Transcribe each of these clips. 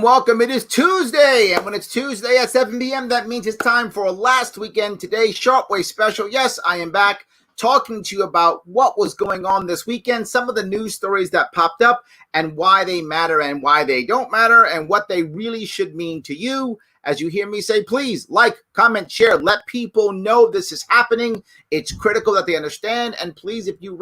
Welcome. It is Tuesday, and when it's Tuesday at 7 p.m., that means it's time for a last weekend today Sharpe Way special. Yes, I am back talking to you about what was going on this weekend, some of the news stories that popped up, and why they matter and why they don't matter, and what they really should mean to you. As you hear me say, please like, comment, share, let people know this is happening. It's critical that they understand. And please, if you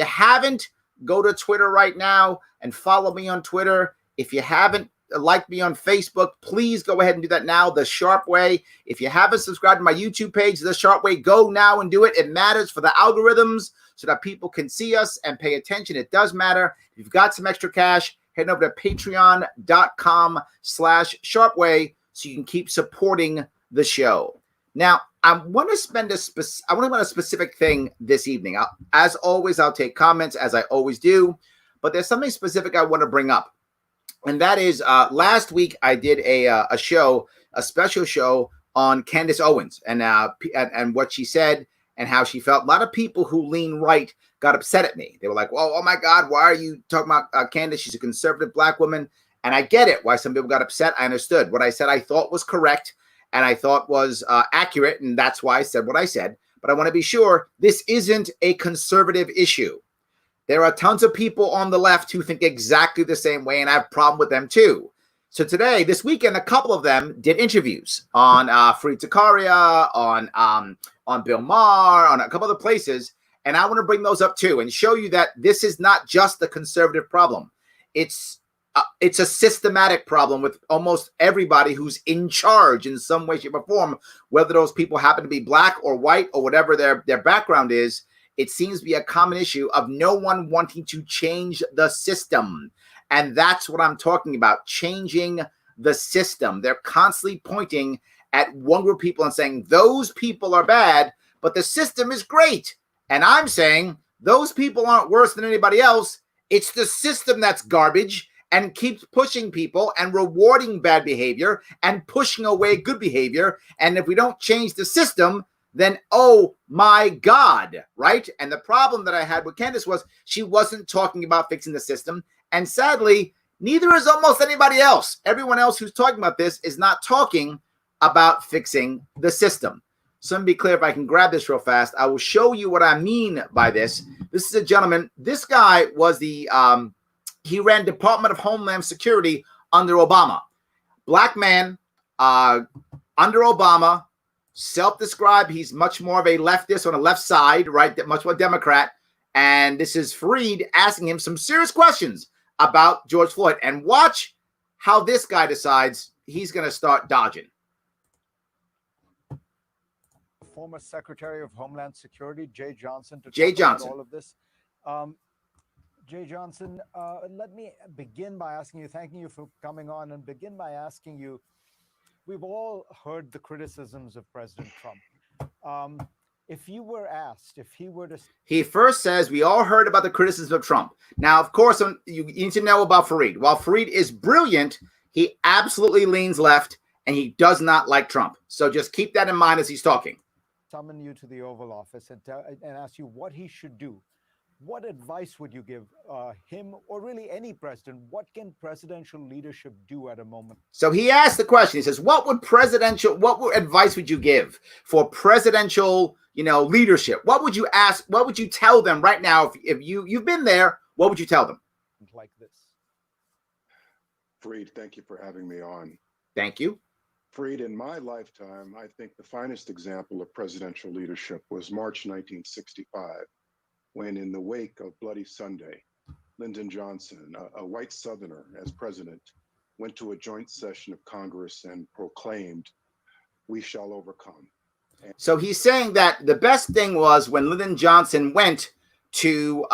haven't, go to Twitter right now and follow me on Twitter. If you haven't liked me on Facebook, please go ahead and do that now, The Sharpe Way. If you haven't subscribed to my YouTube page, The Sharpe Way, go now and do it. It matters for the algorithms so that people can see us and pay attention. It does matter. If you've got some extra cash, head over to patreon.com/SharpeWay so you can keep supporting the show. Now, I want to spend a specific thing this evening. As always, I'll take comments as I always do, but there's something specific I want to bring up. And that is, last week I did a special show on Candace Owens and what she said and how she felt. A lot of people who lean right got upset at me. They were like, "Well, oh my God, why are you talking about Candace? She's a conservative black woman." And I get it why some people got upset. I understood. What I said I thought was correct and I thought was accurate, and that's why I said what I said. But I want to be sure this isn't a conservative issue. There are tons of people on the left who think exactly the same way, and I have a problem with them too. So this weekend, a couple of them did interviews on Fareed Zakaria, on Bill Maher, on a couple other places, and I want to bring those up too and show you that this is not just the conservative problem. It's a systematic problem with almost everybody who's in charge in some way, shape, or form, whether those people happen to be black or white or whatever their background is. It seems to be a common issue of no one wanting to change the system. And that's what I'm talking about, changing the system. They're constantly pointing at one group of people and saying, those people are bad, but the system is great. And I'm saying those people aren't worse than anybody else. It's the system that's garbage and keeps pushing people and rewarding bad behavior and pushing away good behavior. And if we don't change the system, then, oh my God, right? And the problem that I had with Candace was she wasn't talking about fixing the system. And sadly, neither is almost anybody else. Everyone else who's talking about this is not talking about fixing the system. So let me be clear, if I can grab this real fast, I will show you what I mean by this. This is a gentleman. This guy was he ran Department of Homeland Security under Obama. Black man under Obama. Self-described, he's much more of a leftist on the left side, right? Much more Democrat. And this is Fareed asking him some serious questions about George Floyd. And watch how this guy decides he's going to start dodging. Former Secretary of Homeland Security, Jay Johnson, to Jay talk Johnson. about all of this. Jay Johnson, let me begin by thanking you for coming on, and begin by asking you, we've all heard the criticisms of President Trump. If you were asked, if he were to... He first says, we all heard about the criticism of Trump. Now, of course, you need to know about Fareed. While Fareed is brilliant, he absolutely leans left, and he does not like Trump. So just keep that in mind as he's talking. Summon you to the Oval Office and ask you what he should do. What advice would you give him, or really any president? What can presidential leadership do at a moment? So he asked the question. He says, what advice would you give for presidential, leadership? What would you ask? What would you tell them right now? If you've been there, what would you tell them? Like this. Fareed, thank you for having me on. Thank you. Fareed, in my lifetime, I think the finest example of presidential leadership was March 1965. When, in the wake of Bloody Sunday, Lyndon Johnson, a white Southerner, as president, went to a joint session of Congress and proclaimed, "We shall overcome." So he's saying that the best thing was when Lyndon Johnson went right to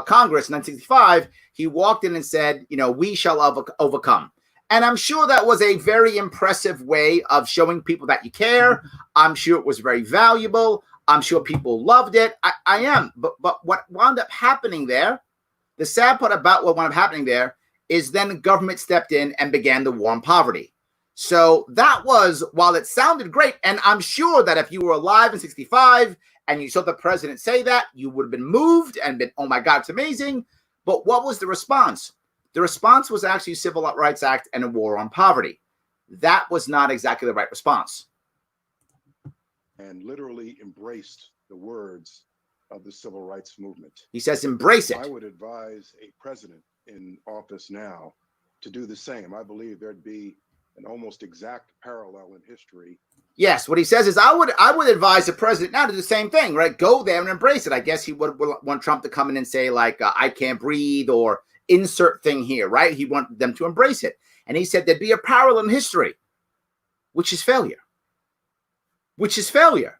Congress in 1965. He walked in and said, "We shall overcome." And I'm sure that was a very impressive way of showing people that you care. I'm sure it was very valuable. I'm sure people loved it. I am. But what wound up happening there, the sad part about what wound up happening there is then the government stepped in and began the war on poverty. So that was, while it sounded great, and I'm sure that if you were alive in 65 and you saw the president say that, you would have been moved and been, oh my God, it's amazing. But what was the response? The response was actually Civil Rights Act and a war on poverty. That was not exactly the right response. And literally embraced the words of the civil rights movement. He says, embrace it. I would advise a president in office now to do the same. I believe there'd be an almost exact parallel in history. Yes, what he says is, I would advise the president now to do the same thing, right? Go there and embrace it. I guess he would want Trump to come in and say, like, I can't breathe, or insert thing here, right? He wanted them to embrace it. And he said there'd be a parallel in history, which is failure. Which is failure.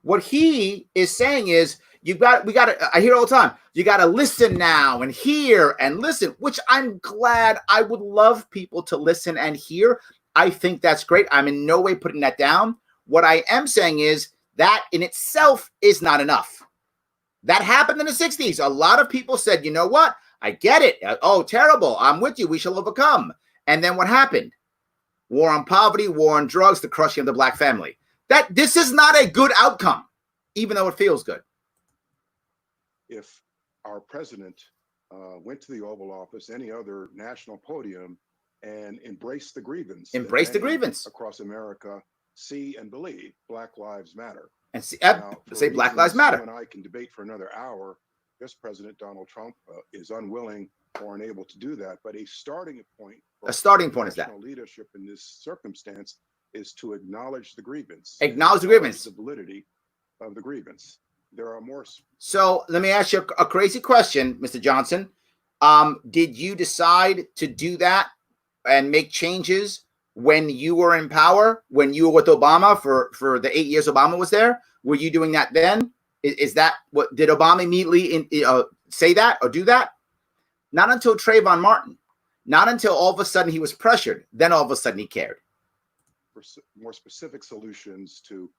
What he is saying is, I hear all the time, you got to listen now and hear and listen, which I'm glad. I would love people to listen and hear. I think that's great. I'm in no way putting that down. What I am saying is that in itself is not enough. That happened in the 60s. A lot of people said, you know what? I get it. Oh, terrible. I'm with you. We shall overcome. And then what happened? War on poverty, war on drugs, the crushing of the black family. This is not a good outcome, even though it feels good. If our president went to the Oval Office, any other national podium, and embraced the grievance. Embrace the grievance. Across America, see and believe Black Lives Matter. And say Black Lives Matter. You and I can debate for another hour. This President Donald Trump is unwilling or unable to do that. But a starting point is that leadership in this circumstance is to acknowledge the grievance. Acknowledge the grievance. The validity of the grievance. There are more. So let me ask you a crazy question, Mr. Johnson. Did you decide to do that and make changes when you were in power, when you were with Obama for the 8 years Obama was there? Were you doing that then? Is that what did Obama immediately say that or do that? Not until Trayvon Martin, not until all of a sudden he was pressured. Then all of a sudden he cared. For more specific solutions to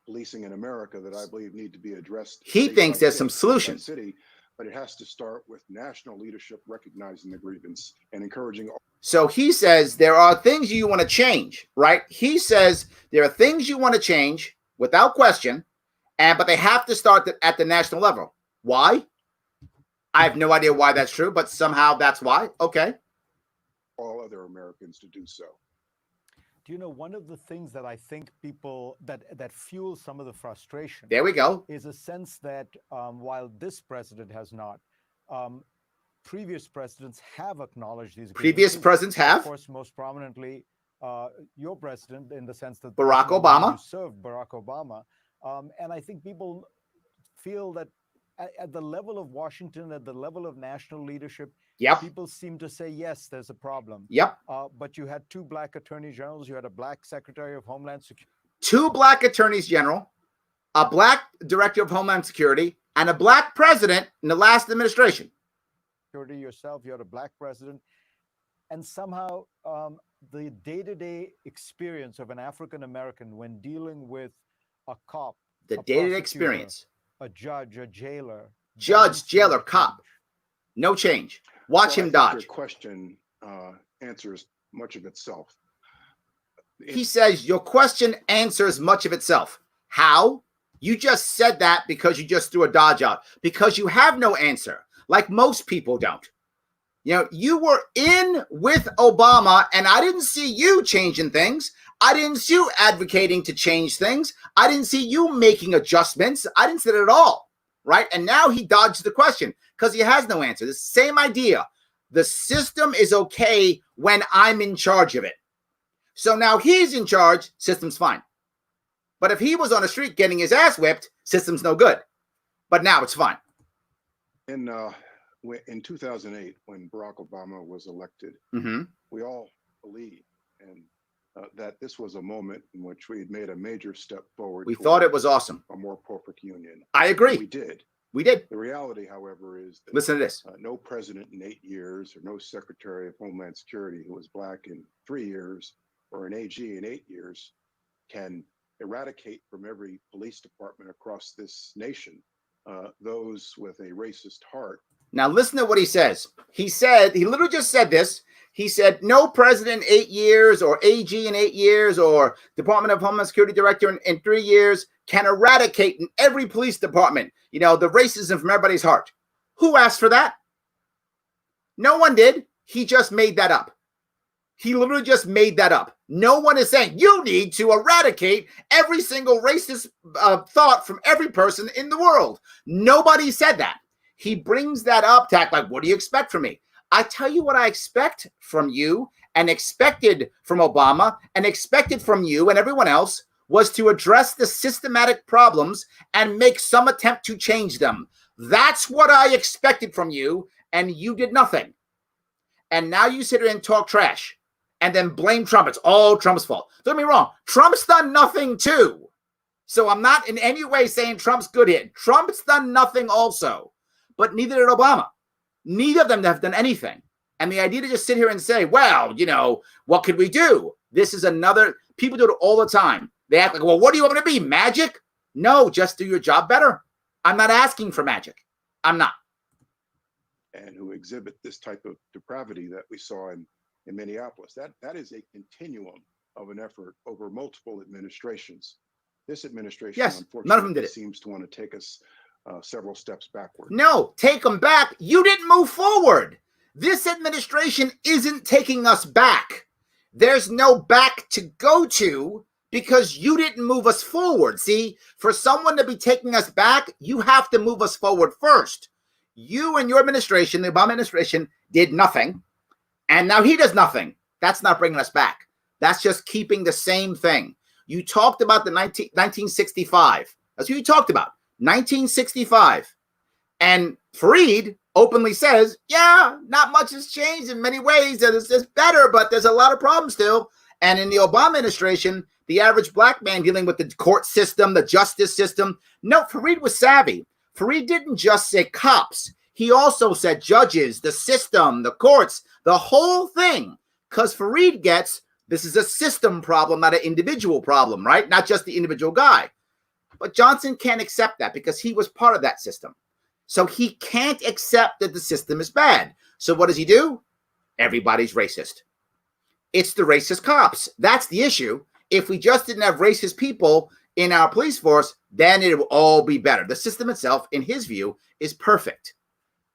policing in America that I believe need to be addressed. He thinks there's some solutions. City, but it has to start with national leadership recognizing the grievance and encouraging. So he says there are things you want to change, right? He says there are things you want to change without question, but they have to start at the national level. Why? I have no idea why that's true, but somehow that's why. Okay. All other Americans to do so. Do you know, one of the things that I think people that fuels some of the frustration, there we go, is a sense that while this president has not, previous presidents have acknowledged these. Previous presidents have, of course, most prominently your president, in the sense that Barack Obama served Barack Obama, and I think people feel that at the level of Washington, at the level of national leadership, people seem to say, yes, there's a problem. But you had two black attorney generals, you had a black secretary of Homeland Security. Two black attorneys general, a black director of Homeland Security, and a black president in the last administration. Yourself, you had a black president. And somehow the day-to-day experience of an African-American when dealing with a cop, the day-to-day experience, a judge, a jailer. Jailer, cop. No change. Watch him dodge. Your question answers much of itself. He says your question answers much of itself. How? You just said that because you just threw a dodge out. Because you have no answer, like most people don't. You know, you were in with Obama, and I didn't see you changing things. I didn't see you advocating to change things. I didn't see you making adjustments. I didn't see it at all, right? And now he dodged the question because he has no answer. The same idea. The system is okay when I'm in charge of it. So now he's in charge, system's fine. But if he was on the street getting his ass whipped, system's no good. But now it's fine. In 2008, when Barack Obama was elected, we all believed that this was a moment in which we had made a major step forward. We thought it was awesome. A more perfect union. I agree. We did. We did. The reality, however, is that listen to this. No president in 8 years, or no Secretary of Homeland Security who was black in 3 years, or an AG in 8 years can eradicate from every police department across this nation those with a racist heart. Now listen to what he says. He literally just said this. He said, no president in 8 years or AG in 8 years or Department of Homeland Security Director in 3 years can eradicate in every police department, the racism from everybody's heart. Who asked for that? No one did. He just made that up. He literally just made that up. No one is saying you need to eradicate every single racist thought from every person in the world. Nobody said that. He brings that up to act like, what do you expect from me? I tell you what I expect from you and expected from Obama and expected from you and everyone else was to address the systematic problems and make some attempt to change them. That's what I expected from you, and you did nothing. And now you sit here and talk trash and then blame Trump. It's all Trump's fault. Don't get me wrong. Trump's done nothing too. So I'm not in any way saying Trump's good here. Trump's done nothing also, but neither did Obama. Neither of them have done anything. And the idea to just sit here and say, well, what could we do? This is people do it all the time. They act like, well, what do you want me to be? Magic? No, just do your job better. I'm not asking for magic. I'm not. And who exhibit this type of depravity that we saw in Minneapolis. That is a continuum of an effort over multiple administrations. This administration, yes, unfortunately, none of them did it. Seems to want to take us several steps backward. No, take them back. You didn't move forward. This administration isn't taking us back. There's no back to go to because you didn't move us forward. See, for someone to be taking us back, you have to move us forward first. You and your administration, the Obama administration, did nothing. And now he does nothing. That's not bringing us back. That's just keeping the same thing. You talked about the 1965. That's what you talked about. 1965. And Fareed openly says, yeah, not much has changed in many ways. It's better, but there's a lot of problems still. And in the Obama administration, the average black man dealing with the court system, the justice system. No, Fareed was savvy. Fareed didn't just say cops. He also said judges, the system, the courts, the whole thing. Because Fareed gets, this is a system problem, not an individual problem, right? Not just the individual guy. But Johnson can't accept that because he was part of that system. So he can't accept that the system is bad. So what does he do? Everybody's racist. It's the racist cops. That's the issue. If we just didn't have racist people in our police force, then it will all be better. The system itself, in his view, is perfect.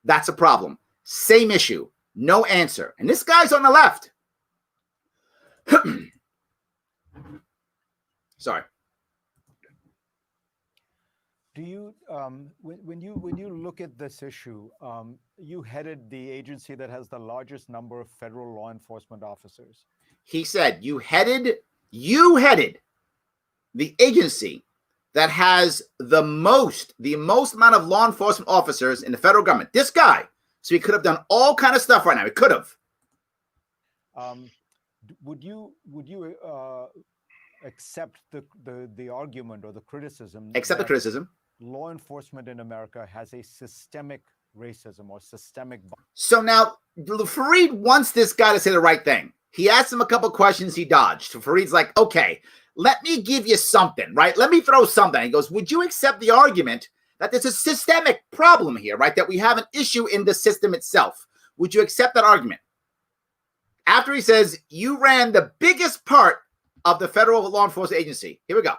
That's a problem. Same issue. No answer. And this guy's on the left. Sorry. Do you, when you look at this issue, you headed the agency that has the largest number of federal law enforcement officers. He said, you headed the agency that has the most amount of law enforcement officers in the federal government. This guy. So he could have done all kind of stuff right now. He could have. Would you accept the argument or the criticism? Accept the criticism. Law enforcement in America has a systemic racism or systemic. So now Fareed wants this guy to say the right thing. He asked him a couple questions. He dodged. So Fareed's like, okay, let me give you something, right? Let me throw something. He goes, would you accept the argument that there's a systemic problem here, right? That we have an issue in the system itself. Would you accept that argument? After he says, you ran the biggest part of the federal law enforcement agency. Here we go.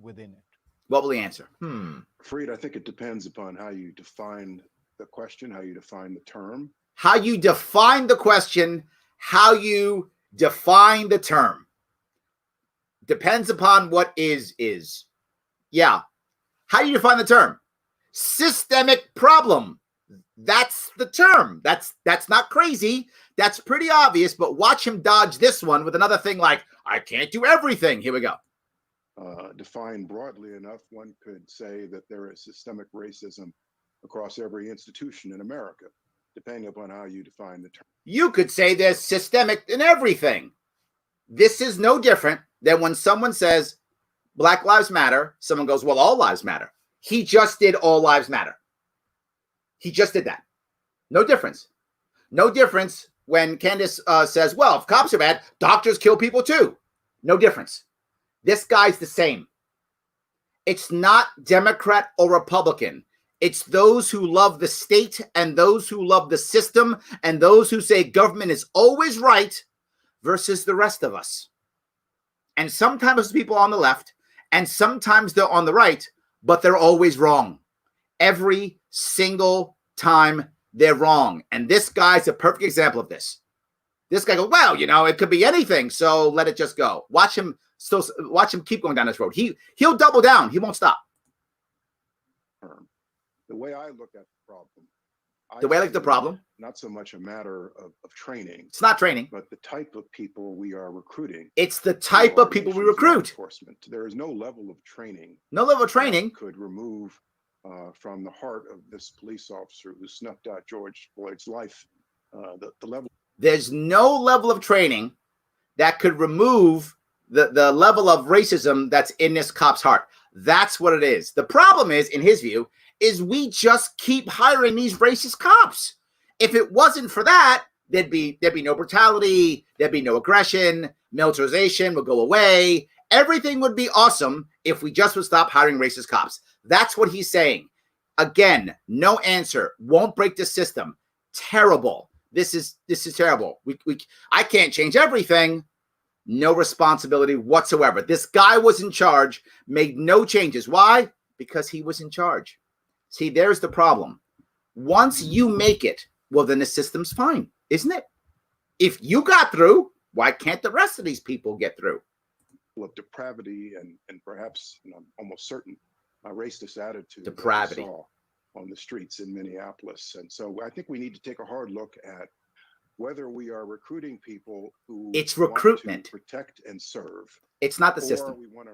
Within it. What will he answer? Fareed, I think it depends upon how you define the question, how you define the term. How you define the question, how you define the term. Depends upon what is. Yeah. How do you define the term? Systemic problem. That's the term. That's not crazy. That's pretty obvious, but watch him dodge this one with another thing like, I can't do everything. Here we go. Defined broadly enough, one could say that there is systemic racism across every institution in America, depending upon how you define the term. You could say there's systemic in everything. This is no different than when someone says Black Lives Matter, someone goes, well, all lives matter. He just did all lives matter. He just did that. No difference. No difference when Candace says, well, if cops are bad, doctors kill people too. No difference. This guy's the same. It's not Democrat or Republican. It's those who love the state and those who love the system and those who say government is always right versus the rest of us. And sometimes people on the left and sometimes they're on the right, but they're always wrong. Every single time they're wrong. And this guy's a perfect example of this. This guy goes, well, it could be anything, so let it just go. Watch him keep going down this road. He'll double down. He won't stop. The way I look at the problem. Not so much a matter of training. It's not training. But the type of people we are recruiting. It's the type of people we recruit. Enforcement. There is no level of training. No level of training. Could remove from the heart of this police officer who snuffed out George Floyd's life. The level. There's no level of training that could remove the level of racism that's in this cop's heart. That's what it is. The problem is, in his view, is we just keep hiring these racist cops. If it wasn't for that, there'd be no brutality, there'd be no aggression, militarization would go away. Everything would be awesome if we just would stop hiring racist cops. That's what he's saying. Again, no answer. Won't break the system. Terrible. This is terrible. I can't change everything. No responsibility whatsoever. This guy was in charge, made no changes. Why? Because he was in charge. See, there's the problem. Once you make it, well, then the system's fine, isn't it? If you got through, why can't the rest of these people get through? Of depravity and perhaps, I'm almost certain, a racist attitude. Depravity. That we saw on the streets in Minneapolis. And so I think we need to take a hard look at whether we are recruiting people who it's recruitment want to protect and serve. It's not the system. We want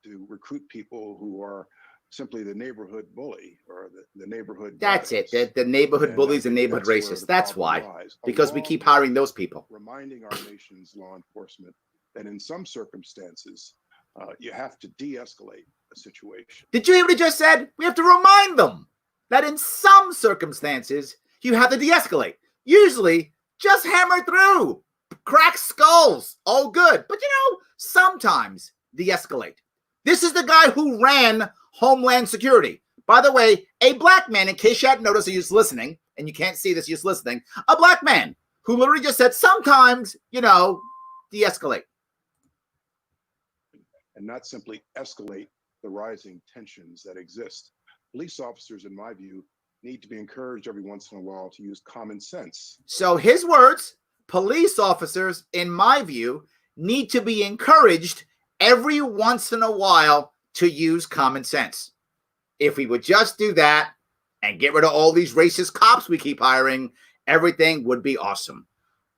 to recruit people who are simply the neighborhood bully or the neighborhood. That's it. The neighborhood bullies and neighborhood racists. That's why. Because we keep hiring those people. Reminding our nation's law enforcement that in some circumstances, you have to de-escalate a situation. Did you hear what he just said? We have to remind them that in some circumstances, you have to de-escalate. Usually, just hammer through, crack skulls, all good. But sometimes de-escalate. This is the guy who ran Homeland Security. By the way, a black man, in case you hadn't noticed or you're just listening, and you can't see this, you're just listening, a black man who literally just said, sometimes, de-escalate. And not simply escalate the rising tensions that exist. Police officers, in my view, need to be encouraged every once in a while to use common sense. So his words, police officers, in my view, need to be encouraged every once in a while to use common sense. If we would just do that and get rid of all these racist cops we keep hiring, everything would be awesome.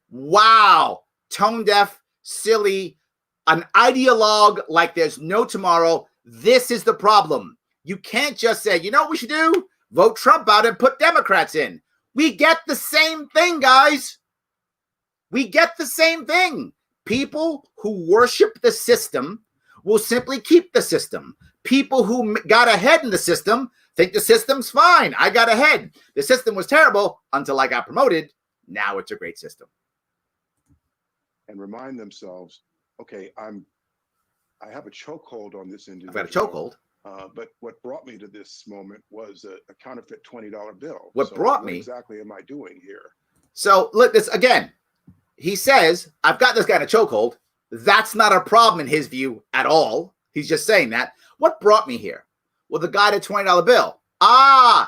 Wow. Tone deaf, silly, an ideologue like there's no tomorrow. This is the problem. You can't just say, what we should do? Vote Trump out and put Democrats in. We get the same thing, guys. We get the same thing. People who worship the system will simply keep the system. People who got ahead in the system think the system's fine. I got ahead. The system was terrible until I got promoted. Now it's a great system. And remind themselves, okay, I have a chokehold on this individual. I've got a chokehold. But what brought me to this moment was a counterfeit $20 bill. What exactly am I doing here? So look, this again. He says, I've got this guy in a chokehold. That's not a problem in his view at all. He's just saying that. What brought me here? Well, the guy had a $20 bill.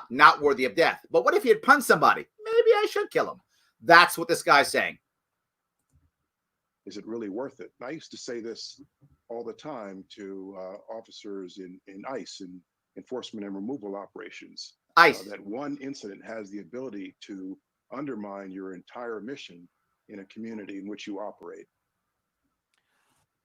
Not worthy of death. But what if he had punched somebody? Maybe I should kill him. That's what this guy's saying. Is it really worth it? And I used to say this all the time to officers in ICE, in enforcement and removal operations. ICE. That one incident has the ability to undermine your entire mission in a community in which you operate.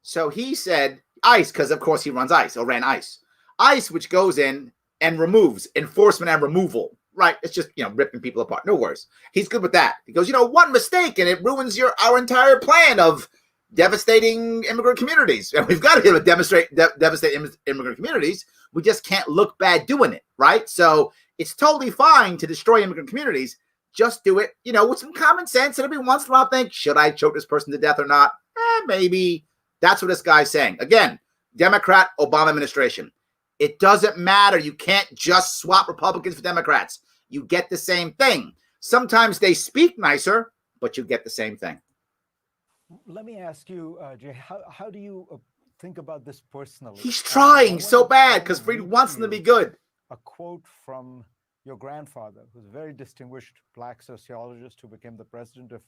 So he said ICE, because of course he runs ICE or ran ICE. ICE, which goes in and removes enforcement and removal. Right? It's just, ripping people apart. No worries. He's good with that. He goes, one mistake and it ruins our entire plan of devastating immigrant communities. And we've got to be able to devastate immigrant communities. We just can't look bad doing it. Right? So it's totally fine to destroy immigrant communities. Just do it, with some common sense. And every once in a while think, should I choke this person to death or not? Maybe. That's what this guy's saying. Again, Democrat, Obama administration. It doesn't matter. You can't just swap Republicans for Democrats. You get the same thing. Sometimes they speak nicer, but you get the same thing. Let me ask you, Jay, how do you think about this personally? He's trying so bad because Fried wants him to be good. A quote from your grandfather, who's a very distinguished black sociologist who became the president of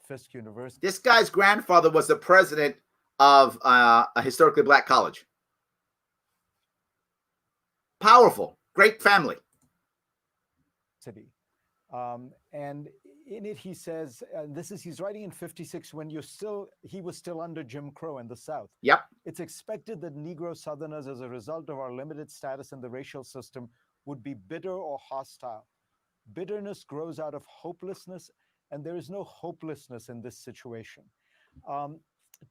Fisk University. This guy's grandfather was the president of a historically black college. Powerful, great family. And in it, he says, he's writing in 56 when he was still under Jim Crow in the South. Yep. It's expected that Negro Southerners, as a result of our limited status in the racial system, would be bitter or hostile. Bitterness grows out of hopelessness, and there is no hopelessness in this situation.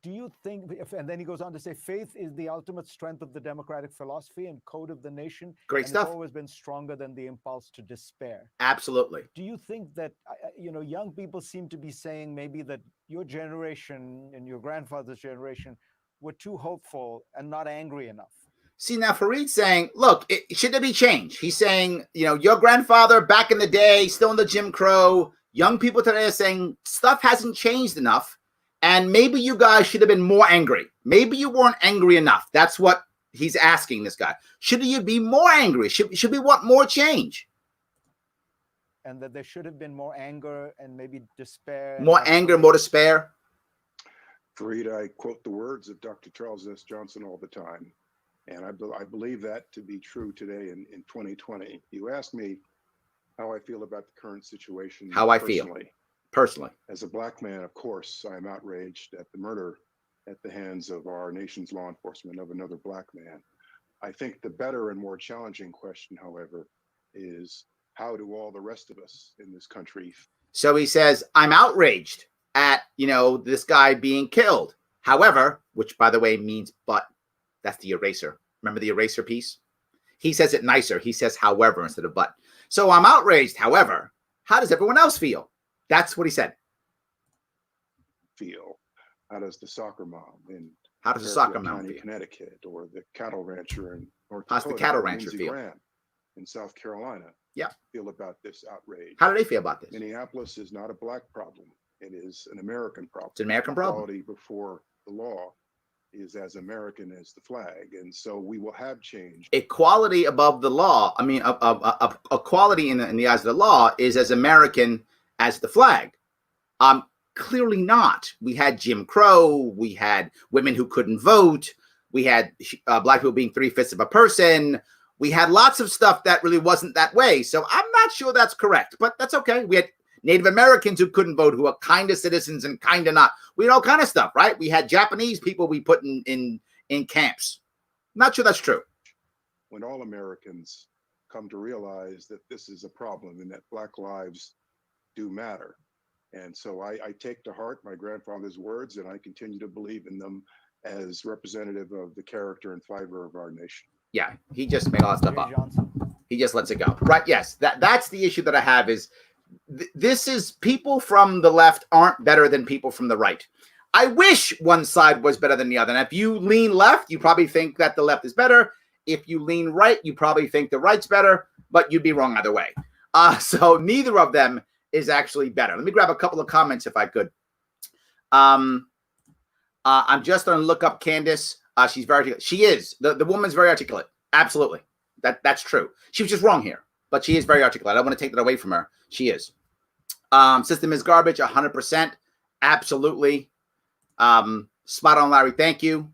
Do you think, and then he goes on to say, faith is the ultimate strength of the democratic philosophy and code of the nation. Great stuff. It's always been stronger than the impulse to despair. Absolutely. Do you think that, young people seem to be saying maybe that your generation and your grandfather's generation were too hopeful and not angry enough? See, now Fareed's saying, look, should there be change? He's saying, your grandfather back in the day, still in the Jim Crow, young people today are saying stuff hasn't changed enough. And maybe you guys should have been more angry. Maybe you weren't angry enough. That's what he's asking this guy. Should you be more angry? Should we want more change? And that there should have been more anger and maybe despair. More anger, more despair. Fareed, I quote the words of Dr. Charles S. Johnson all the time. And I believe that to be true today in 2020. You asked me how I feel about the current situation. How I feel. Personally. As a black man, of course, I am outraged at the murder at the hands of our nation's law enforcement of another black man. I think the better and more challenging question, however, is how do all the rest of us in this country? So he says, I'm outraged at, this guy being killed. However, which by the way means but, that's the eraser. Remember the eraser piece? He says it nicer. He says however instead of but. So I'm outraged. However, how does everyone else feel? That's what he said. Feel. How does the soccer mom in Connecticut, or the cattle rancher in North Dakota, how's the cattle rancher feel in South Carolina? Yeah. Feel about this outrage. How do they feel about this? Minneapolis is not a black problem. It is an American problem. It's an American problem. Equality before the law is as American as the flag, and so we will have change. Equality above the law. I mean, equality in the eyes of the law is as American as the flag. Clearly not. We had Jim Crow. We had women who couldn't vote. We had black people being 3/5 of a person. We had lots of stuff that really wasn't that way. So I'm not sure that's correct, but that's okay. We had Native Americans who couldn't vote, who are kind of citizens and kind of not. We had all kind of stuff, right? We had Japanese people we put in camps. Not sure that's true. When all Americans come to realize that this is a problem and that black lives do matter. And so I take to heart my grandfather's words, and I continue to believe in them as representative of the character and fiber of our nation. Yeah, he just made all that stuff up. He just lets it go. Right, yes. That's the issue that I have is this is people from the left aren't better than people from the right. I wish one side was better than the other. And if you lean left, you probably think that the left is better. If you lean right, you probably think the right's better, but you'd be wrong either way. So neither of them is actually better. Let me grab a couple of comments if I could. I'm just going to look up Candace. She's very articulate. She is. The woman's very articulate. Absolutely. That's true. She was just wrong here, but she is very articulate. I don't want to take that away from her. She is. System is garbage, 100%. Absolutely. Spot on, Larry. Thank you.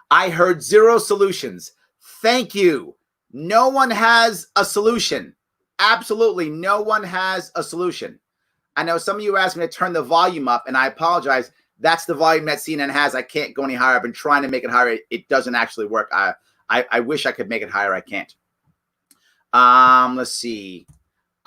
I heard 0 solutions. Thank you. No one has a solution. Absolutely. No one has a solution. I know some of you asked me to turn the volume up, and I apologize. That's the volume that CNN has. I can't go any higher. I've been trying to make it higher. It doesn't actually work. I wish I could make it higher. I can't. Let's see.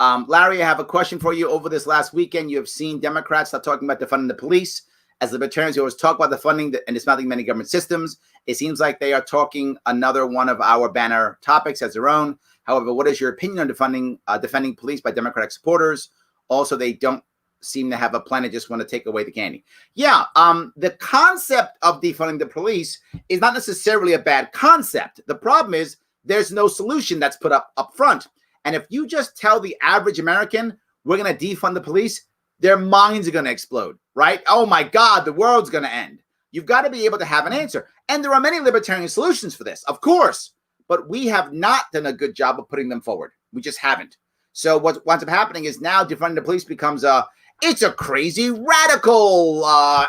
Larry, I have a question for you. Over this last weekend, you have seen Democrats start talking about defunding the police. As libertarians, you always talk about the funding and dismantling many government systems. It seems like they are talking another one of our banner topics as their own. However, what is your opinion on defending police by Democratic supporters? Also, they don't seem to have a plan and just want to take away the candy. Yeah, the concept of defunding the police is not necessarily a bad concept. The problem is there's no solution that's put up front. And if you just tell the average American, we're going to defund the police, their minds are going to explode, right? Oh my God, the world's going to end. You've got to be able to have an answer. And there are many libertarian solutions for this, of course, but we have not done a good job of putting them forward. We just haven't. So what winds up happening is now defunding the police becomes it's a crazy radical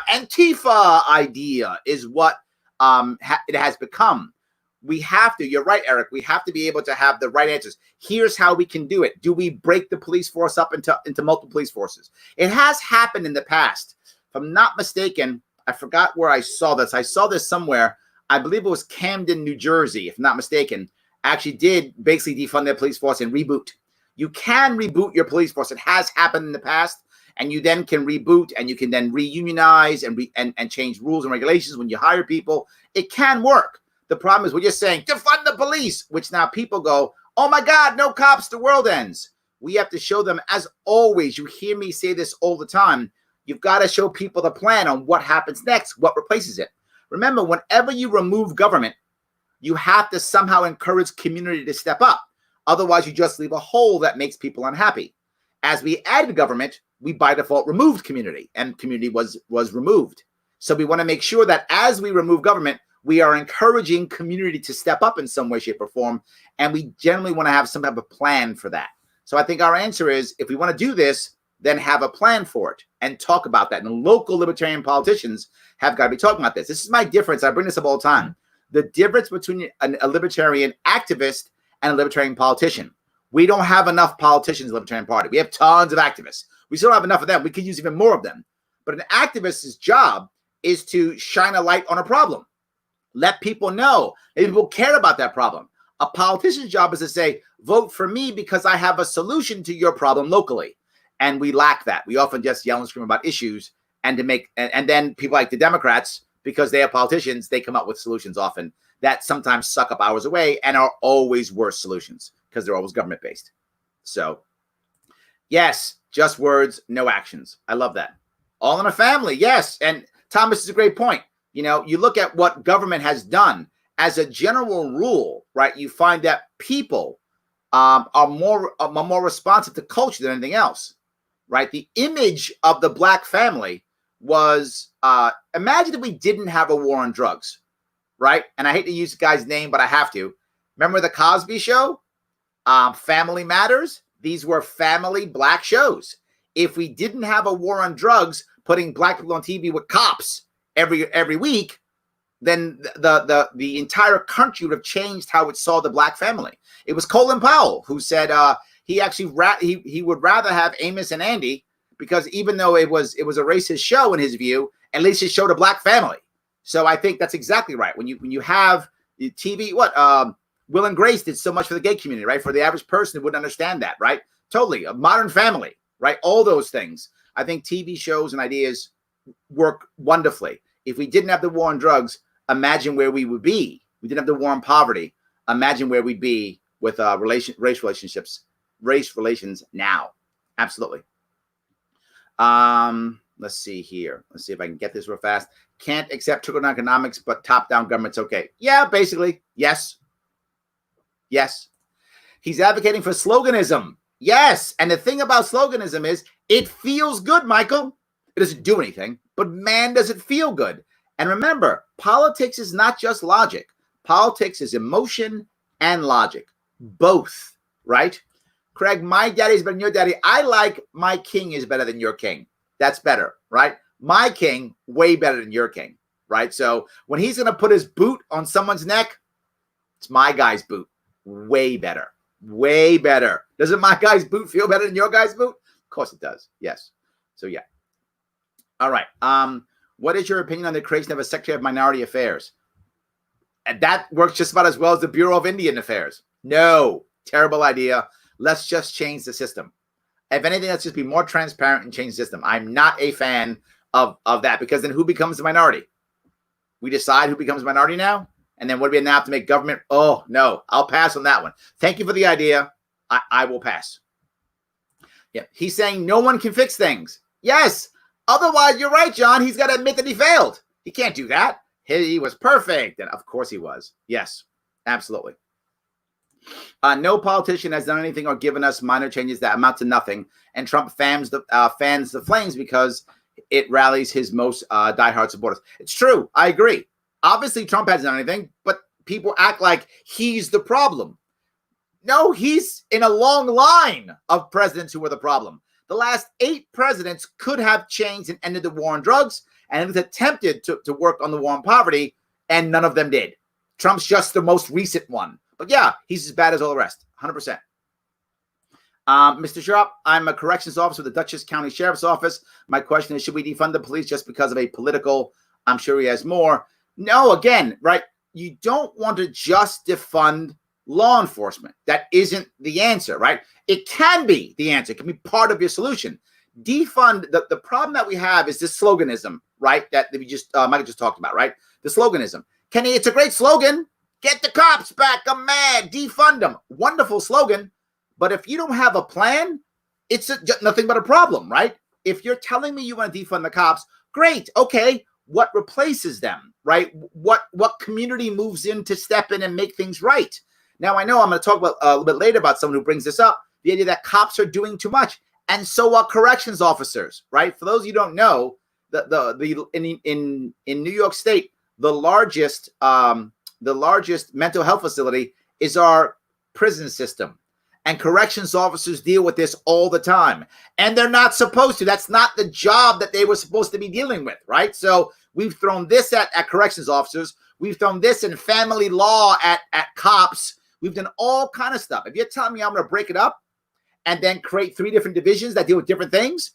Antifa idea is what it has become. We have to, you're right, Eric, we have to be able to have the right answers. Here's how we can do it. Do we break the police force up into multiple police forces? It has happened in the past. If I'm not mistaken, I forgot where I saw this. I saw this somewhere. I believe it was Camden, New Jersey, if not mistaken, actually did basically defund their police force and reboot. You can reboot your police force. It has happened in the past, and you then can reboot and you can then reunionize and change rules and regulations when you hire people. It can work. The problem is we're just saying, defund the police, which now people go, oh my God, no cops, the world ends. We have to show them, as always, you hear me say this all the time, you've got to show people the plan on what happens next, what replaces it. Remember, whenever you remove government, you have to somehow encourage community to step up. Otherwise, you just leave a hole that makes people unhappy. As we added government, we by default removed community, and community was removed. So we want to make sure that as we remove government, we are encouraging community to step up in some way, shape, or form. And we generally want to have some type of plan for that. So I think our answer is, if we want to do this, then have a plan for it and talk about that. And local libertarian politicians have got to be talking about this. This is my difference. I bring this up all the time. The difference between a libertarian activist and a libertarian politician. We don't have enough politicians in the Libertarian Party. We have tons of activists. We still don't have enough of them. We could use even more of them. But an activist's job is to shine a light on a problem. Let people know. People care about that problem. A politician's job is to say, vote for me because I have a solution to your problem locally. And we lack that. We often just yell and scream about issues, and then people like the Democrats, because they are politicians, they come up with solutions often that sometimes suck up hours away and are always worse solutions because they're always government based. So yes, just words, no actions. I love that. All in a family. Yes. And Thomas is a great point. You know, you look at what government has done as a general rule, right? You find that people are more responsive to culture than anything else, right? The image of the black family was, imagine if we didn't have a war on drugs, right? And I hate to use the guy's name, but I have to. Remember the Cosby Show? Family Matters? These were family black shows. If we didn't have a war on drugs, putting black people on TV with cops every week, then the entire country would have changed how it saw the black family. It was Colin Powell who said he actually he would rather have Amos and Andy, because even though it was a racist show in his view, at least it showed a black family. So I think that's exactly right. When you have the TV, Will and Grace did so much for the gay community, right? For the average person who wouldn't understand that, right? Totally. A Modern Family, right? All those things. I think TV shows and ideas work wonderfully. If we didn't have the war on drugs, imagine where we would be. We didn't have the war on poverty. Imagine where we'd be with race relations now. Absolutely. Let's see here. Let's see if I can get this real fast. Can't accept trickle-down economics, but top-down government's okay. Yeah, basically. Yes. Yes. He's advocating for sloganism. Yes. And the thing about sloganism is it feels good, Michael. It doesn't do anything, but man, does it feel good. And remember, politics is not just logic. Politics is emotion and logic. Both, right? Craig, my daddy's better than your daddy. I like my king is better than your king. That's better, right? My king, way better than your king, right? So when he's going to put his boot on someone's neck, it's my guy's boot. Way better. Way better. Doesn't my guy's boot feel better than your guy's boot? Of course it does. Yes. So yeah. All right. What is your opinion on the creation of a Secretary of Minority Affairs? And that works just about as well as the Bureau of Indian Affairs. No. Terrible idea. Let's just change the system. If anything, let's just be more transparent and change the system. I'm not a fan of that, because then who becomes the minority? We decide who becomes minority now? And then what do we now have to make government? Oh, no, I'll pass on that one. Thank you for the idea. I will pass. Yeah, he's saying no one can fix things. Yes. Otherwise, you're right, John. He's got to admit that he failed. He can't do that. He was perfect. And of course he was. Yes, absolutely. No politician has done anything or given us minor changes that amount to nothing. And Trump fans the flames because it rallies his most diehard supporters. It's true. I agree. Obviously, Trump hasn't done anything, but people act like he's the problem. No, he's in a long line of presidents who were the problem. The last 8 presidents could have changed and ended the war on drugs, and it was attempted to work on the war on poverty, and none of them did. Trump's just the most recent one. But yeah, he's as bad as all the rest, 100%. Mr. Sharpe, I'm a corrections officer with the Dutchess County Sheriff's Office. My question is, should we defund the police just because of a political, I'm sure he has more. No, again, right, you don't want to just defund law enforcement. That isn't the answer, right? It can be the answer. It can be part of your solution. Defund, the problem that we have is this sloganism, right? That we just, Michael just talked about, right? The sloganism. Kenny, it's a great slogan. Get the cops back. I'm mad. Defund them. Wonderful slogan. But if you don't have a plan, it's nothing but a problem, right? If you're telling me you want to defund the cops, great. Okay. What replaces them, right? What community moves in to step in and make things right? Now, I know I'm going to talk about a little bit later about someone who brings this up, the idea that cops are doing too much, and so are corrections officers, right? For those of you who don't know, in New York State, the largest mental health facility is our prison system, and corrections officers deal with this all the time, and they're not supposed to. That's not the job that they were supposed to be dealing with, right? So we've thrown this at corrections officers. We've thrown this in family law at cops. We've done all kind of stuff. If you're telling me I'm going to break it up and then create 3 different divisions that deal with different things,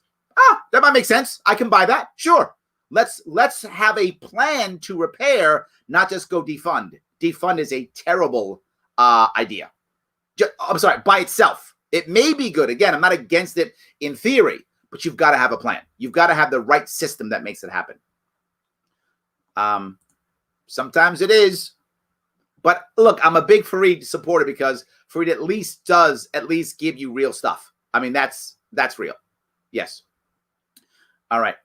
that might make sense. I can buy that. Sure. Let's have a plan to repair, not just go defund. Defund is a terrible idea. I'm sorry, by itself. It may be good. Again, I'm not against it in theory, but you've got to have a plan. You've got to have the right system that makes it happen. Sometimes it is. But look, I'm a big Fareed supporter because Fareed does give you real stuff. I mean, that's real. Yes. All right.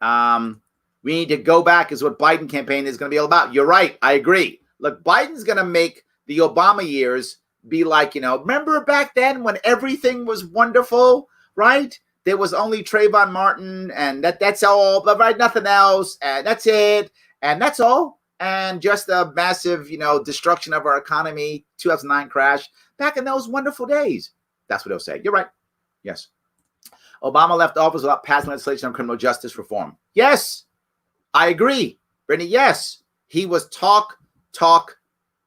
We need to go back is what Biden campaign is going to be all about. You're right. I agree. Look, Biden's going to make the Obama years be like, remember back then when everything was wonderful, right? There was only Trayvon Martin and that's all, but right, nothing else. And that's it. And that's all. And just a massive, destruction of our economy, 2009 crash, back in those wonderful days. That's what he'll say. You're right. Yes. Obama left office without passing legislation on criminal justice reform. Yes, I agree. Brittany, yes. He was talk,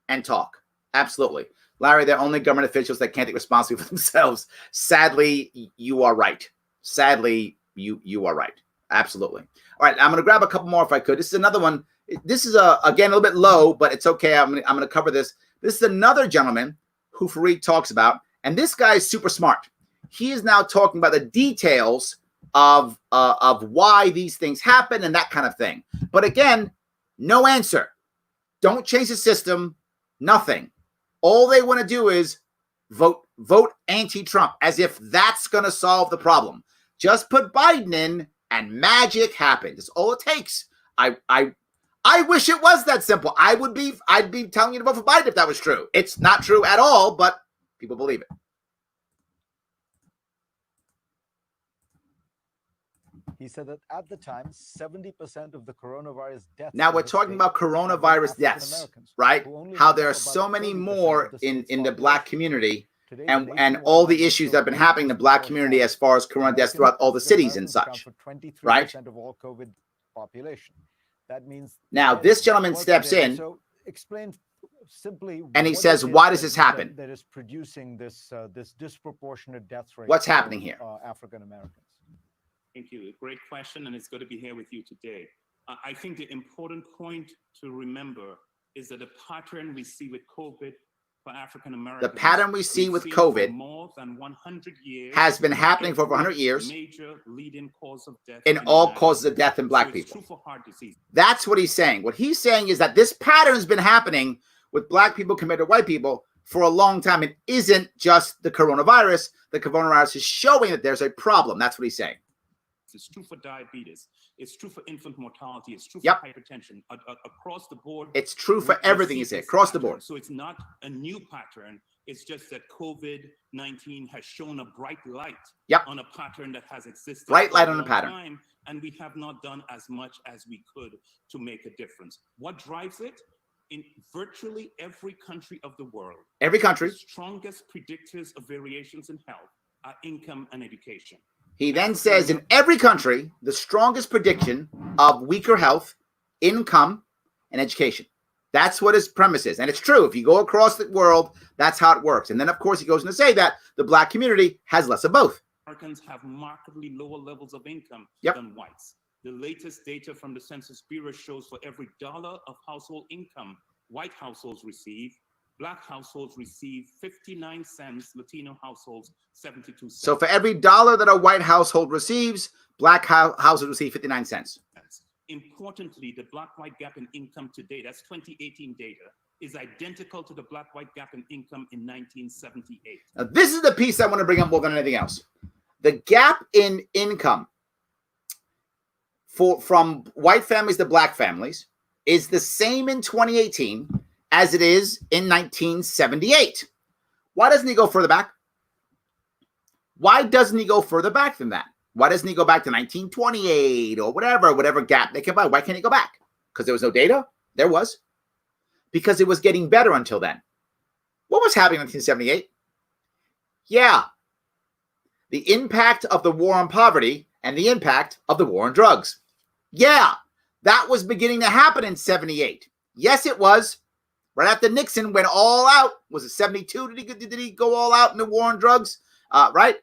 and talk. Absolutely. Larry, they're only government officials that can't take responsibility for themselves. Sadly, you are right. Sadly, you are right. Absolutely. All right, I'm going to grab a couple more if I could. This is another one. This is, again, a little bit low, but it's okay. I'm going to cover this. This is another gentleman who Fareed talks about, and this guy is super smart. He is now talking about the details of why these things happen and that kind of thing. But again, no answer. Don't change the system. Nothing. All they want to do is vote anti-Trump, as if that's going to solve the problem. Just put Biden in, and magic happens. That's all it takes. I wish it was that simple. I'd be telling you to vote for Biden if that was true. It's not true at all, but people believe it. He said that at the time, 70% of the coronavirus deaths. Now we're talking about coronavirus deaths, right? How there are so many more in the Black community and all the issues that have been happening in the Black community as far as corona deaths throughout all the cities and such, right? Of all COVID population. That means now this gentleman steps in. So explain simply, and he says, "Why does this happen? That is producing this disproportionate death rate. What's happening here? African Americans." Thank you. A great question, and it's good to be here with you today. I think the important point to remember is that the pattern we see with COVID for African Americans, the pattern we see with COVID for more than 100 years has been happening for over 100 years. Major leading cause of death in all causes of death in Black people. True for heart disease. That's what he's saying. What he's saying is that this pattern has been happening with Black people compared to white people for a long time. It isn't just the coronavirus. The coronavirus is showing that there's a problem. That's what he's saying. It's true for diabetes. It's true for infant mortality. It's true Yep. for hypertension. Across the board. It's true for we everything see you say, this across the pattern. board. So it's not a new pattern. It's just that COVID-19 has shown a bright light Yep. on a pattern that has existed Bright for light a on a long pattern. time, and we have not done as much as we could to make a difference. What drives it? In virtually every country of the world, Every country. the strongest predictors of variations in health are income and education. He then says in every country, the strongest prediction of weaker health, income, and education. That's what his premise is. And it's true. If you go across the world, that's how it works. And then, of course, he goes on to say that the black community has less of both. Americans have markedly lower levels of income Yep. than whites. The latest data from the Census Bureau shows for every dollar of household income white households receive, black households receive 59 cents, Latino households 72 cents. So for every dollar that a white household receives, black households receive 59 cents. Importantly, the black-white gap in income today, that's 2018 data, is identical to the black-white gap in income in 1978. Now, this is the piece I want to bring up more than anything else. The gap in income from white families to black families is the same in 2018 as it is in 1978. Why doesn't he go further back? Why doesn't he go further back than that? Why doesn't he go back to 1928 or whatever gap they can buy? Why can't he go back? Because there was no data? There was. Because it was getting better until then. What was happening in 1978? Yeah. The impact of the war on poverty and the impact of the war on drugs. Yeah. That was beginning to happen in 78. Yes, it was. Right after Nixon went all out. Was it 72? Did he go all out in the war on drugs? Right?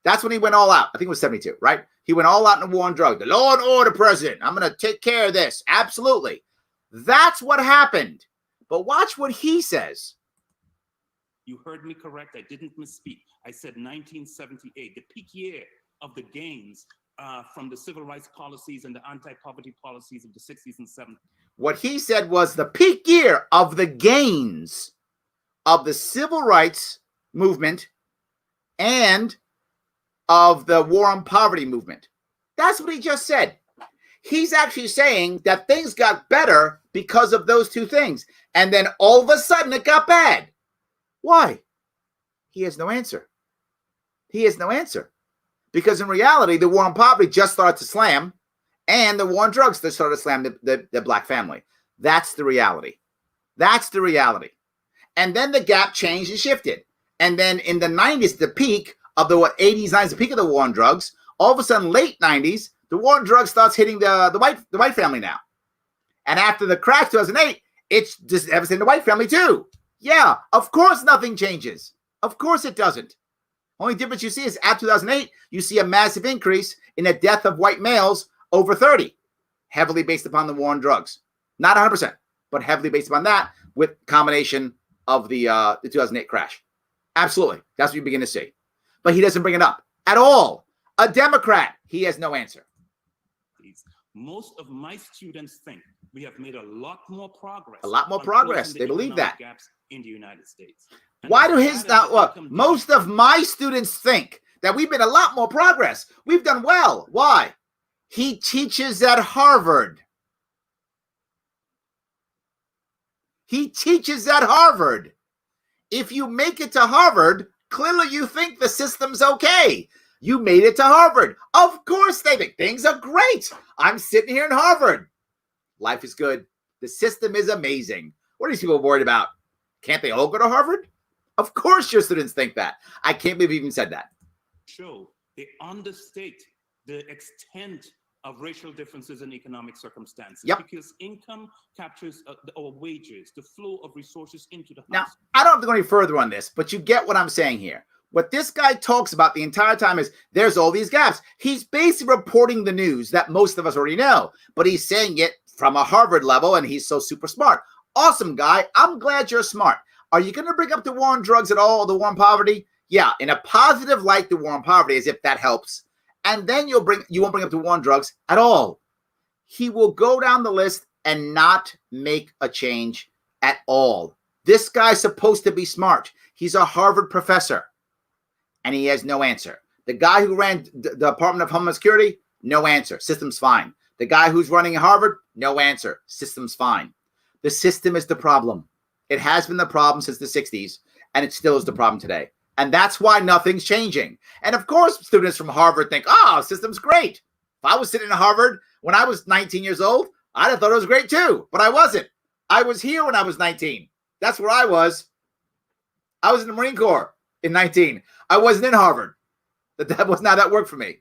That's when he went all out. I think it was 72, right? He went all out in the war on drugs. The law and order president. I'm going to take care of this. Absolutely. That's what happened. But watch what he says. You heard me correct. I didn't misspeak. I said 1978, the peak year of the gains from the civil rights policies and the anti-poverty policies of the 60s and 70s. What he said was the peak year of the gains of the civil rights movement and of the war on poverty movement. That's what he just said. He's actually saying that things got better because of those two things. And then all of a sudden it got bad. Why? He has no answer. He has no answer. Because in reality, the war on poverty just started to slam, and the war on drugs that started to slam the black family. That's the reality. That's the reality. And then the gap changed and shifted. And then in the 90s, the peak of the 80s, 90s, the peak of the war on drugs, all of a sudden, late 90s, the war on drugs starts hitting the white family now. And after the crash 2008, it's just devastating the white family too. Yeah, of course nothing changes. Of course it doesn't. Only difference you see is after 2008, you see a massive increase in the death of white males over 30, heavily based upon the war on drugs. Not 100%, but heavily based upon that with combination of the 2008 crash. Absolutely. That's what you begin to see. But he doesn't bring it up at all. A Democrat, he has no answer. Most of my students think we have made a lot more progress. A lot more progress. They believe that. Gaps in the United States. And why do his not look? Most of my students think that we've made a lot more progress. We've done well. Why? He teaches at Harvard. He teaches at Harvard. If you make it to Harvard, clearly you think the system's okay. You made it to Harvard. Of course they think things are great. I'm sitting here in Harvard. Life is good. The system is amazing. What are these people worried about? Can't they all go to Harvard? Of course your students think that. I can't believe you even said that. They understate the extent of racial differences in economic circumstances. Yep. Because income captures our wages, the flow of resources into the house. Now, I don't have to go any further on this, but you get what I'm saying here. What this guy talks about the entire time is there's all these gaps. He's basically reporting the news that most of us already know, but he's saying it from a Harvard level, and he's so super smart. Awesome guy. I'm glad you're smart. Are you going to bring up the war on drugs at all, the war on poverty? Yeah, in a positive light, the war on poverty, as if that helps. And then you won't bring up the war on drugs at all. He will go down the list and not make a change at all. This guy's supposed to be smart. He's a Harvard professor, and he has no answer. The guy who ran the Department of Homeland Security, No answer. System's fine. The guy who's running Harvard, no answer. System's fine. The system is the problem. It has been the problem since the 60s, and it still is the problem today. And that's why nothing's changing. And of course, students from Harvard think, oh, system's great. If I was sitting in Harvard when I was 19 years old, I'd have thought it was great too, but I wasn't. I was here when I was 19. That's where I was. I was in the Marine Corps in 19. I wasn't in Harvard. That was not that worked for me.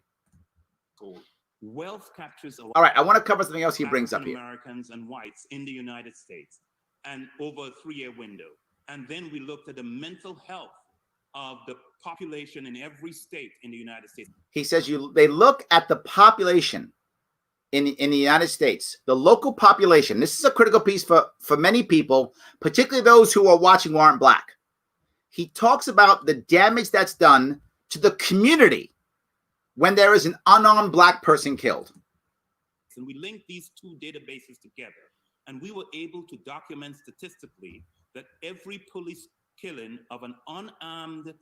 Cool. Wealth captures a lot. All right, I want to cover something else he brings up here. Americans and whites in the United States, and over a 3-year window. And then we looked at the mental health of the population in every state in the United States. He says they look at the population in the United States, the local population. This is a critical piece for many people, particularly those who are watching who aren't black. He talks about the damage that's done to the community when there is an unarmed black person killed. And we linked these two databases together, and we were able to document statistically that every police killing of an unarmed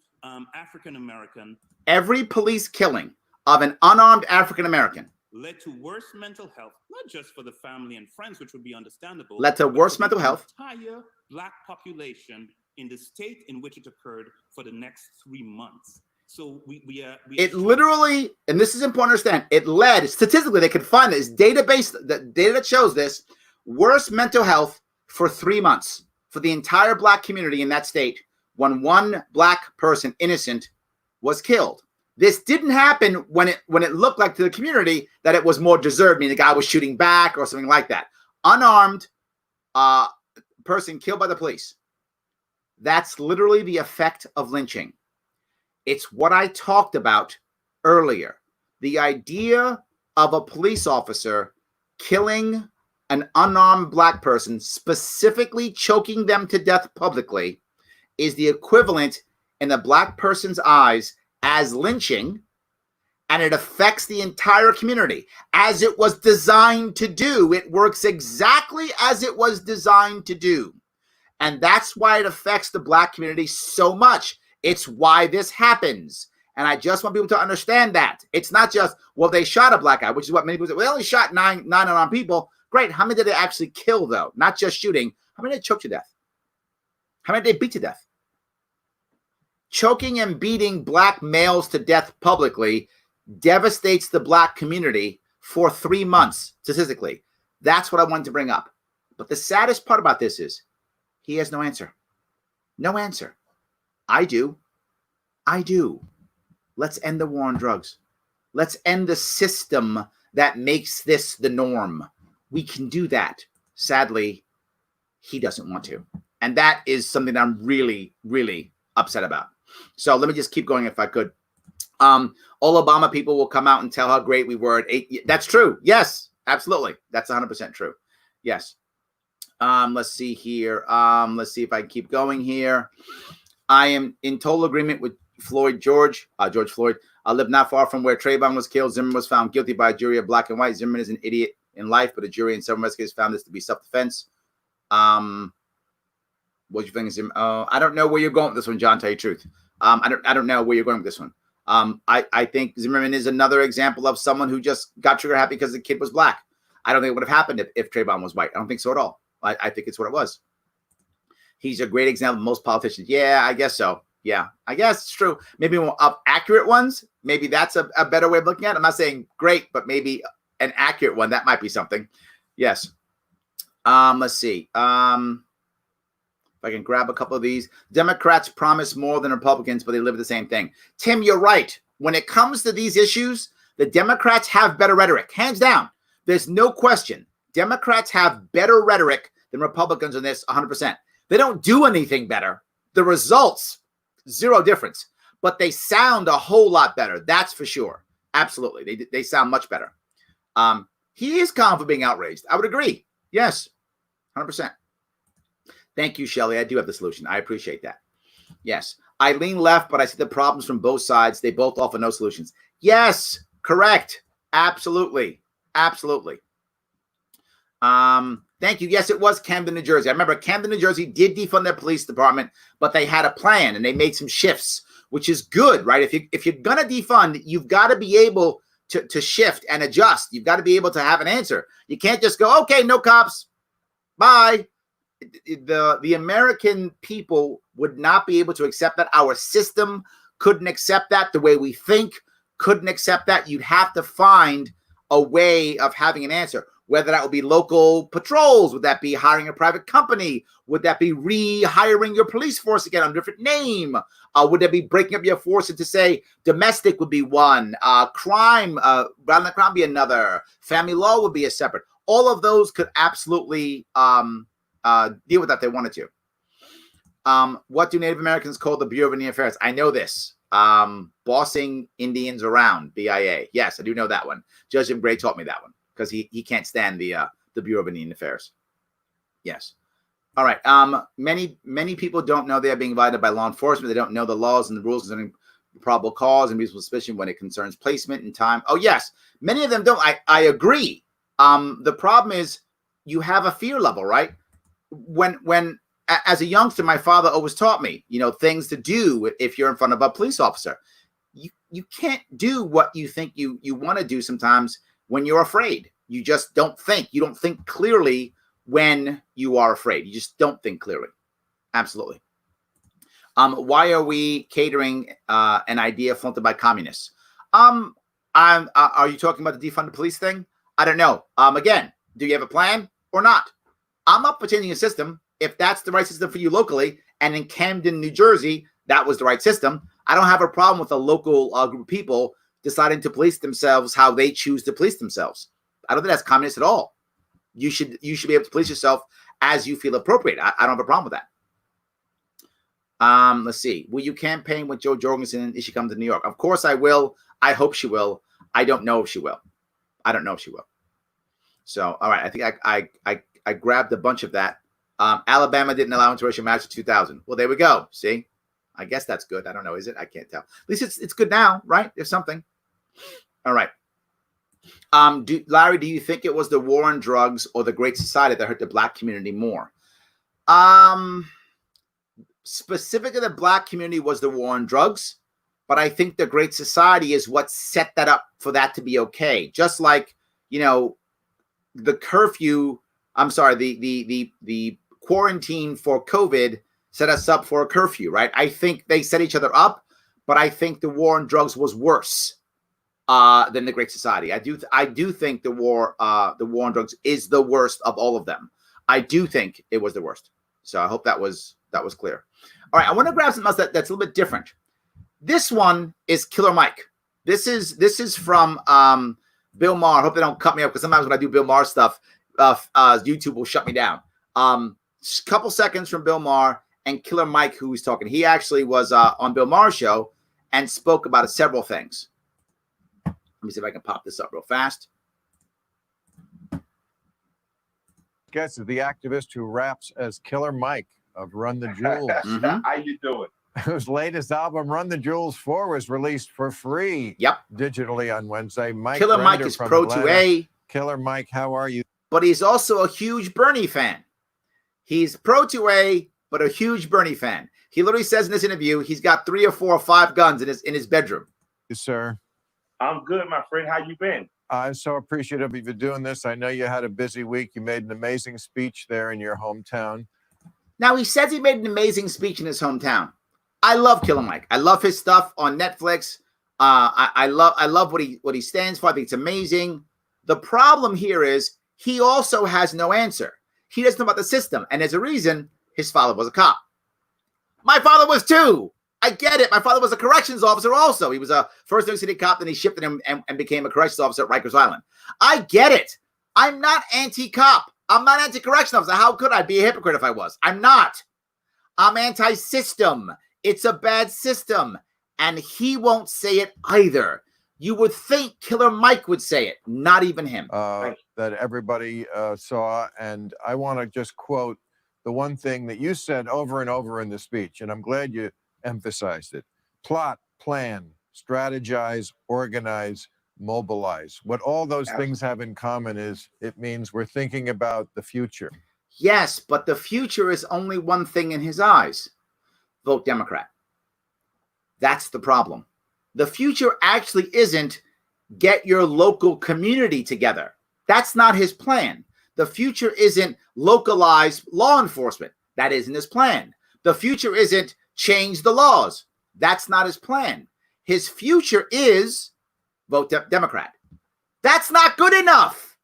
African-American, every police killing of an unarmed African-American led to worse mental health, not just for the family and friends, which would be understandable, led to worse mental health. Entire black population in the state in which it occurred for the next 3 months. So it literally, and this is important to understand, it led, statistically, they could find this database, the data that shows this, worse mental health for 3 months for the entire black community in that state when one black person, innocent, was killed. This didn't happen when it looked like to the community that it was more deserved, meaning the guy was shooting back or something like that. Unarmed person killed by the police. That's literally the effect of lynching. It's what I talked about earlier. The idea of a police officer killing an unarmed black person, specifically choking them to death publicly, is the equivalent in the black person's eyes as lynching, and it affects the entire community as it was designed to do. It works exactly as it was designed to do. And that's why it affects the black community so much. It's why this happens. And I just want people to understand that. It's not just, well, they shot a black guy, which is what many people say. Well, they only shot nine unarmed people. Great. How many did they actually kill, though? Not just shooting. How many did they choke to death? How many did they beat to death? Choking and beating black males to death publicly devastates the black community for 3 months, statistically. That's what I wanted to bring up. But the saddest part about this is he has no answer. No answer. I do. Let's end the war on drugs. Let's end the system that makes this the norm. We can do that. Sadly, he doesn't want to. And that is something that I'm really, really upset about. So let me just keep going if I could. All Obama people will come out and tell how great we were at 8. That's true. Yes, absolutely. That's 100% true. Yes. Let's see here. Let's see if I can keep going here. I am in total agreement with George Floyd. I live not far from where Trayvon was killed. Zimmerman was found guilty by a jury of black and white. Zimmerman is an idiot in life, but a jury in several investigators found this to be self-defense. What do you think? I don't know where you're going with this one, John, tell you the truth. I don't know where you're going with this one. I think Zimmerman is another example of someone who just got trigger happy because the kid was black. I don't think it would have happened if Trayvon was white. I don't think so at all. I think it's what it was. He's a great example of most politicians. Yeah, I guess so. Yeah, I guess it's true. Maybe of accurate ones. Maybe that's a better way of looking at it. I'm not saying great, but maybe an accurate one. That might be something. Yes. Let's see. If I can grab a couple of these. Democrats promise more than Republicans, but they live the same thing. Tim, you're right. When it comes to these issues, the Democrats have better rhetoric. Hands down. There's no question. Democrats have better rhetoric than Republicans on this 100%. They don't do anything better. The results, zero difference. But they sound a whole lot better. That's for sure. Absolutely. They sound much better. He is calm for being outraged. I would agree. Yes. 100%. Thank you, Shelley. I do have the solution. I appreciate that. Yes. I lean left, but I see the problems from both sides. They both offer no solutions. Yes. Correct. Absolutely. Absolutely. Thank you. Yes, it was Camden, New Jersey. I remember Camden, New Jersey did defund their police department, but they had a plan and they made some shifts, which is good, right? If you're going to defund, you've got to be able to shift and adjust. You've got to be able to have an answer. You can't just go, okay, no cops, bye. The American people would not be able to accept that. Our system couldn't accept that. The way we think couldn't accept that. You'd have to find a way of having an answer, whether that would be local patrols. Would that be hiring a private company? Would that be rehiring your police force again on a different name? Would that be breaking up your force into, say, domestic would be one, crime, violent crime be another, family law would be a separate. All of those could absolutely deal with that if they wanted to. What do Native Americans call the Bureau of Indian Affairs? I know this. Bossing Indians around, BIA. Yes, I do know that one. Judge Jim Gray taught me that one because he can't stand the Bureau of Indian Affairs. Yes. All right. Many people don't know they are being violated by law enforcement. They don't know the laws and the rules concerning probable cause and reasonable suspicion when it concerns placement and time. Oh, yes. Many of them don't. I agree. The problem is you have a fear level, right? When as a youngster, my father always taught me, things to do if you're in front of a police officer. You can't do what you think you want to do sometimes when you're afraid. You just don't think. You don't think clearly when you are afraid. You just don't think clearly. Absolutely. Why are we catering an idea flaunted by communists? Are you talking about the defund the police thing? I don't know. Again, do you have a plan or not? I'm not pretending a system. If that's the right system for you locally, and in Camden, New Jersey, that was the right system, I don't have a problem with a local group of people deciding to police themselves how they choose to police themselves. I don't think that's communist at all. You should be able to police yourself as you feel appropriate. I don't have a problem with that. Let's see. Will you campaign with Jo Jorgensen if she comes to New York? Of course I will. I hope she will. I don't know if she will. So, all right. I think I grabbed a bunch of that. Alabama didn't allow interracial marriage in 2000. Well, there we go. See, I guess that's good. I don't know. Is it? I can't tell. At least it's good now, right? There's something. All right. Larry, do you think it was the war on drugs or the Great Society that hurt the Black community more? Specifically, the Black community was the war on drugs, but I think the Great Society is what set that up for that to be okay. Just like, the curfew. I'm sorry, the quarantine for COVID set us up for a curfew, right? I think they set each other up, but I think the war on drugs was worse than the Great Society. I do think the war on drugs is the worst of all of them. I do think it was the worst. So I hope that was clear. All right, I want to grab something else that's a little bit different. This one is Killer Mike. This is from Bill Maher. I hope they don't cut me up because sometimes when I do Bill Maher stuff, YouTube will shut me down. Couple seconds from Bill Maher and Killer Mike, who was talking. He actually was on Bill Maher's show and spoke about several things. Let me see if I can pop this up real fast. Guess is the activist who raps as Killer Mike of Run the Jewels. Mm-hmm. How you doing? Whose latest album, Run the Jewels 4, was released for free digitally on Wednesday. Killer Mike is pro 2A. Killer Mike, how are you? But he's also a huge Bernie fan. He's pro 2A, but a huge Bernie fan. He literally says in this interview he's got 3 or 4 or 5 guns in his bedroom. Yes, sir. I'm good, my friend. How you been? I'm so appreciative of you doing this. I know you had a busy week. You made an amazing speech there in your hometown. Now, he says he made an amazing speech in his hometown. I love Killer Mike. I love his stuff on Netflix. I love what he stands for. I think it's amazing. The problem here is he also has no answer. He doesn't know about the system. And as a reason, his father was a cop. My father was too. I get it. My father was a corrections officer also. He was a first New York City cop, then he shifted him and became a corrections officer at Rikers Island. I get it. I'm not anti-cop. I'm not anti-correction officer. How could I be a hypocrite if I was? I'm not. I'm anti-system. It's a bad system. And he won't say it either. You would think Killer Mike would say it, not even him. That everybody saw. And I want to just quote the one thing that you said over and over in the speech, and I'm glad you emphasized it. Plot, plan, strategize, organize, mobilize. What all those things have in common is it means we're thinking about the future. Yes, but the future is only one thing in his eyes. Vote Democrat. That's the problem. The future actually isn't get your local community together. That's not his plan. The future isn't localized law enforcement. That isn't his plan. The future isn't change the laws. That's not his plan. His future is vote Democrat. That's not good enough,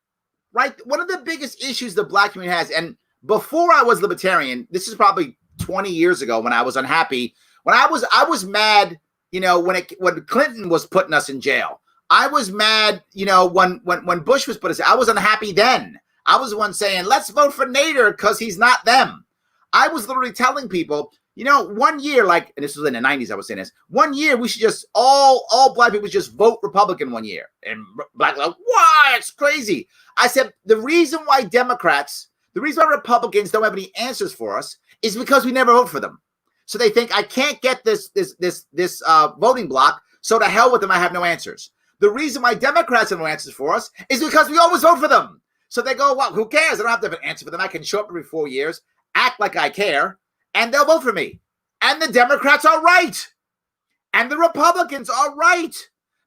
right? One of the biggest issues the black community has, and before I was libertarian, this is probably 20 years ago when I was unhappy, when I was mad, when Clinton was putting us in jail. I was mad, when Bush was put us. I was unhappy then. I was the one saying, let's vote for Nader because he's not them. I was literally telling people, 1 year, and this was in the 90s, I was saying this, 1 year we should just, all black people just vote Republican 1 year. And black, why? It's crazy. I said, the reason why Republicans don't have any answers for us is because we never vote for them. So they think, I can't get this voting block, so to hell with them, I have no answers. The reason why Democrats have no answers for us is because we always vote for them. So they go, well, who cares? I don't have to have an answer for them. I can show up every 4 years, act like I care, and they'll vote for me. And the Democrats are right. And the Republicans are right.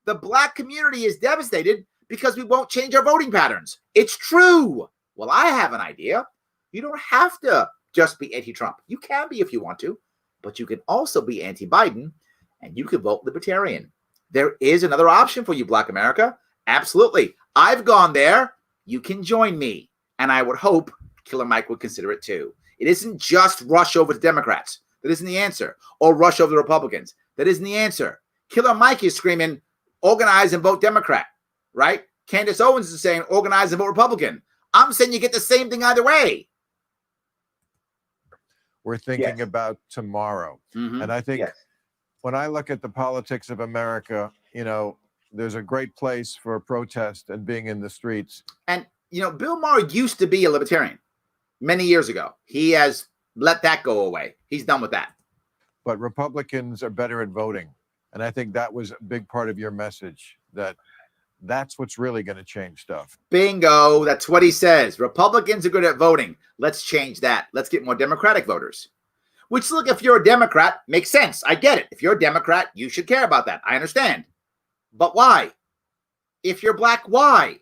The black community is devastated because we won't change our voting patterns. It's true. Well, I have an idea. You don't have to just be anti-Trump. You can be if you want to, but you can also be anti-Biden, and you can vote libertarian. There is another option for you, Black America. Absolutely. I've gone there. You can join me. And I would hope Killer Mike would consider it too. It isn't just rush over to Democrats. That isn't the answer. Or rush over the Republicans. That isn't the answer. Killer Mike is screaming, organize and vote Democrat, right? Candace Owens is saying, organize and vote Republican. I'm saying you get the same thing either way. We're thinking about tomorrow. Mm-hmm. And I think when I look at the politics of America, there's a great place for protest and being in the streets. And, Bill Maher used to be a libertarian many years ago. He has let that go away. He's done with that. But Republicans are better at voting. And I think that was a big part of your message, that's what's really going to change stuff. Bingo. That's what he says. Republicans are good at voting. Let's change that. Let's get more Democratic voters. Which, look, if you're a Democrat, makes sense. I get it. If you're a Democrat, you should care about that. I understand. But why? If you're black, why?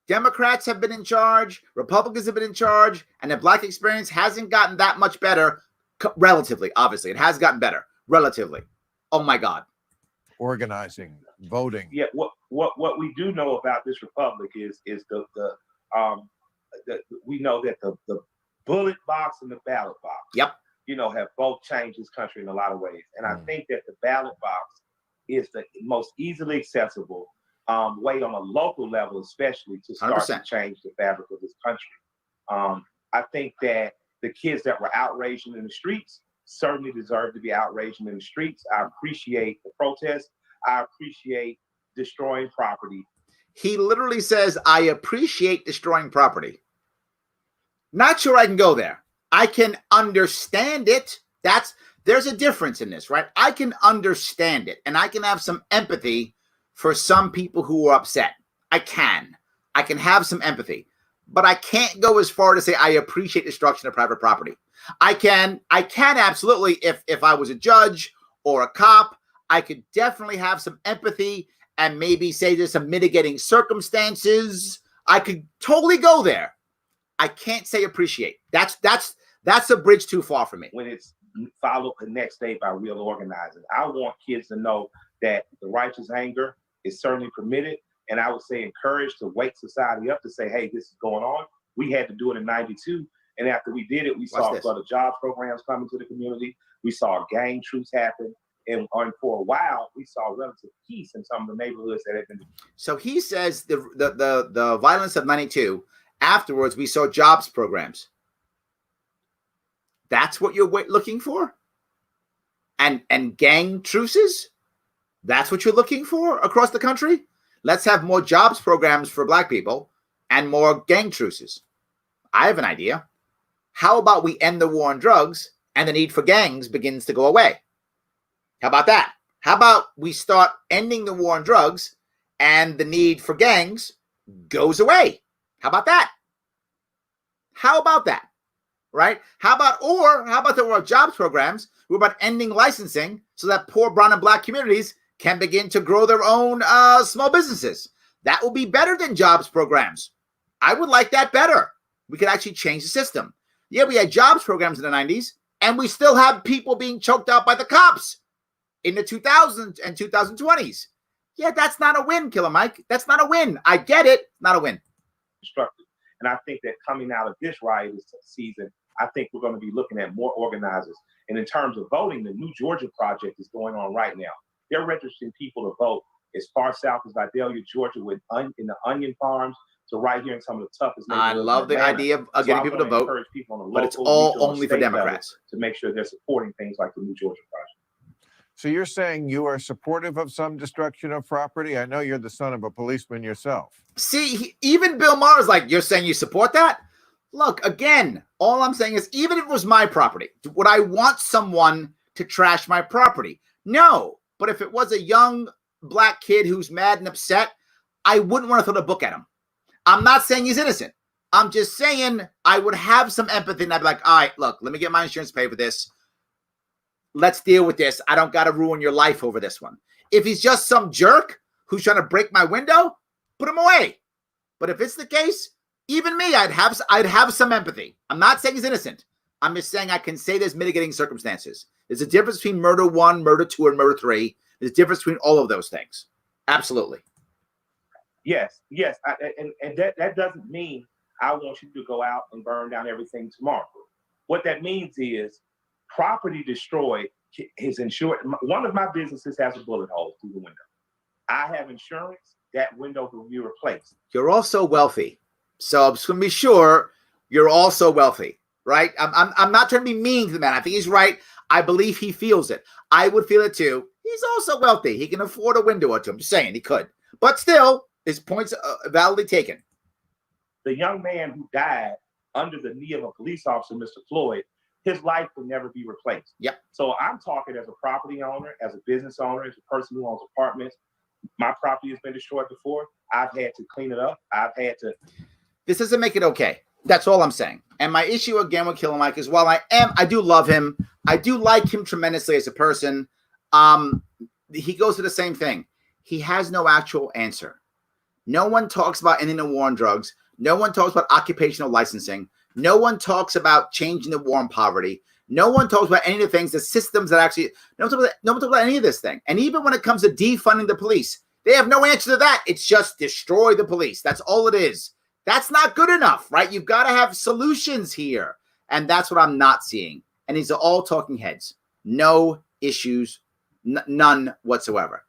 Democrats have been in charge. Republicans have been in charge. And the black experience hasn't gotten that much better. Relatively, obviously. It has gotten better. Relatively. Oh, my God. Organizing, voting. Yeah, what we do know about this republic is we know that the bullet box and the ballot box, have both changed this country in a lot of ways. And I think that the ballot box is the most easily accessible way on a local level, especially to start 100%. to change the fabric of this country. I think that the kids that were outraged in the streets certainly deserve to be outraged in the streets. I appreciate the protest. I appreciate destroying property. He literally says, I appreciate destroying property. Not sure I can go there. I can understand it. There's a difference in this, right? I can understand it, and I can have some empathy for some people who are upset. I can have some empathy, but I can't go as far to say I appreciate destruction of private property. I can absolutely, if I was a judge or a cop, I could definitely have some empathy and maybe say there's some mitigating circumstances. I could totally go there. I can't say appreciate. That's a bridge too far for me. When it's followed the next day by real organizing, I want kids to know that the righteous anger is certainly permitted. And I would say encourage to wake society up to say, hey, this is going on. We had to do it in 92. And after we did it, we saw other job programs coming to the community. We saw gang truce happen. And for a while, we saw relative peace in some of the neighborhoods that had been. So he says the violence of 92, afterwards, we saw jobs programs. That's what you're looking for? And gang truces? That's what you're looking for across the country? Let's have more jobs programs for black people and more gang truces. I have an idea. How about we end the war on drugs and the need for gangs begins to go away? How about that? How about we start ending the war on drugs and the need for gangs goes away? How about that? How about that? Right? How about there were jobs programs? We're about ending licensing so that poor brown and black communities can begin to grow their own small businesses. That will be better than jobs programs. I would like that better. We could actually change the system. Yeah, we had jobs programs in the 90s, and we still have people being choked out by the cops in the 2000s and 2020s. Yeah, that's not a win, Killer Mike. That's not a win. I get it. Not a win. Constructive. And I think that coming out of this riot season, I think we're going to be looking at more organizers. And in terms of voting, the New Georgia Project is going on right now. They're registering people to vote as far south as Vidalia, Georgia, in the onion farms, to right here in some of the toughest I neighborhoods. love the idea of getting people to vote, people on the but it's local, all regional, only for state Democrats. level to make sure they're supporting things like the New Georgia Project. So you're saying you are supportive of some destruction of property? I know you're the son of a policeman yourself. See, even Bill Maher is like, you're saying you support that? Look, again, all I'm saying is, even if it was my property, would I want someone to trash my property? No. But if it was a young black kid who's mad and upset, I wouldn't want to throw the book at him. I'm not saying he's innocent. I'm just saying I would have some empathy, and I'd be like, all right, look, let me get my insurance paid for this. Let's deal with this. I don't got to ruin your life over this one. If he's just some jerk who's trying to break my window, put him away. But if it's the case, even me, I'd have some empathy. I'm not saying he's innocent. I'm just saying I can say there's mitigating circumstances. There's a difference between murder 1, murder 2, and murder 3. There's a difference between all of those things. Absolutely. Yes. And that doesn't mean I want you to go out and burn down everything tomorrow. What that means is property destroyed is insured. One of my businesses has a bullet hole through the window. I have insurance. That window will be replaced. You're also wealthy. So I'm just going to be sure you're also wealthy, right? I'm not trying to be mean to the man. I think he's right. I believe he feels it. I would feel it too. He's also wealthy. He can afford a window or two. I'm just saying he could. But still, his point's validly taken. The young man who died under the knee of a police officer, Mr. Floyd, his life will never be replaced. Yep. So I'm talking as a property owner, as a business owner, as a person who owns apartments. My property has been destroyed before. I've had to clean it up. I've had to. This doesn't make it okay. That's all I'm saying. And my issue again with Killer Mike is, while I do love him. I do like him tremendously as a person. He goes to the same thing. He has no actual answer. No one talks about ending the war on drugs. No one talks about occupational licensing. No one talks about changing the war on poverty. No one talks about any of the things, the systems that actually, no one talks about any of this thing. And even when it comes to defunding the police, they have no answer to that. It's just destroy the police. That's all it is. That's not good enough, right? You've got to have solutions here. And that's what I'm not seeing. And these are all talking heads. No issues, none whatsoever.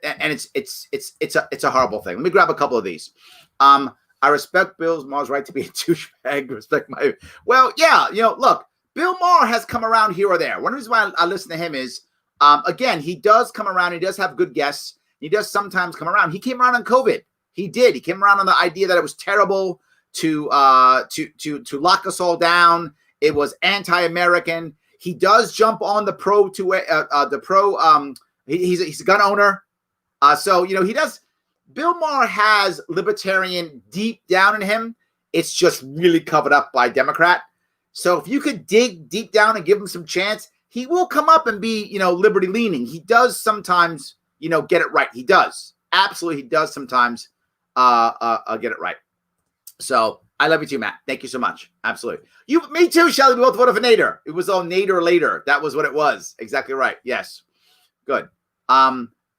And it's a horrible thing. Let me grab a couple of these. I respect Bill Maher's right to be a douchebag. Respect my, well, yeah, look, Bill Maher has come around here or there. One reason why I listen to him is, again, he does come around. He does have good guests. He does sometimes come around. He came around on COVID. He did. He came around on the idea that it was terrible to lock us all down. It was anti-American. He does jump on the pro. He's a gun owner. So he does. Bill Maher has libertarian deep down in him. It's just really covered up by Democrat. So if you could dig deep down and give him some chance, he will come up and be, liberty leaning. He does sometimes, get it right. He does. Absolutely. He does sometimes get it right. So I love you too, Matt. Thank you so much. Absolutely. Me too, Shelly. We both voted for Nader. It was all Nader later. That was what it was. Exactly right. Yes. Good.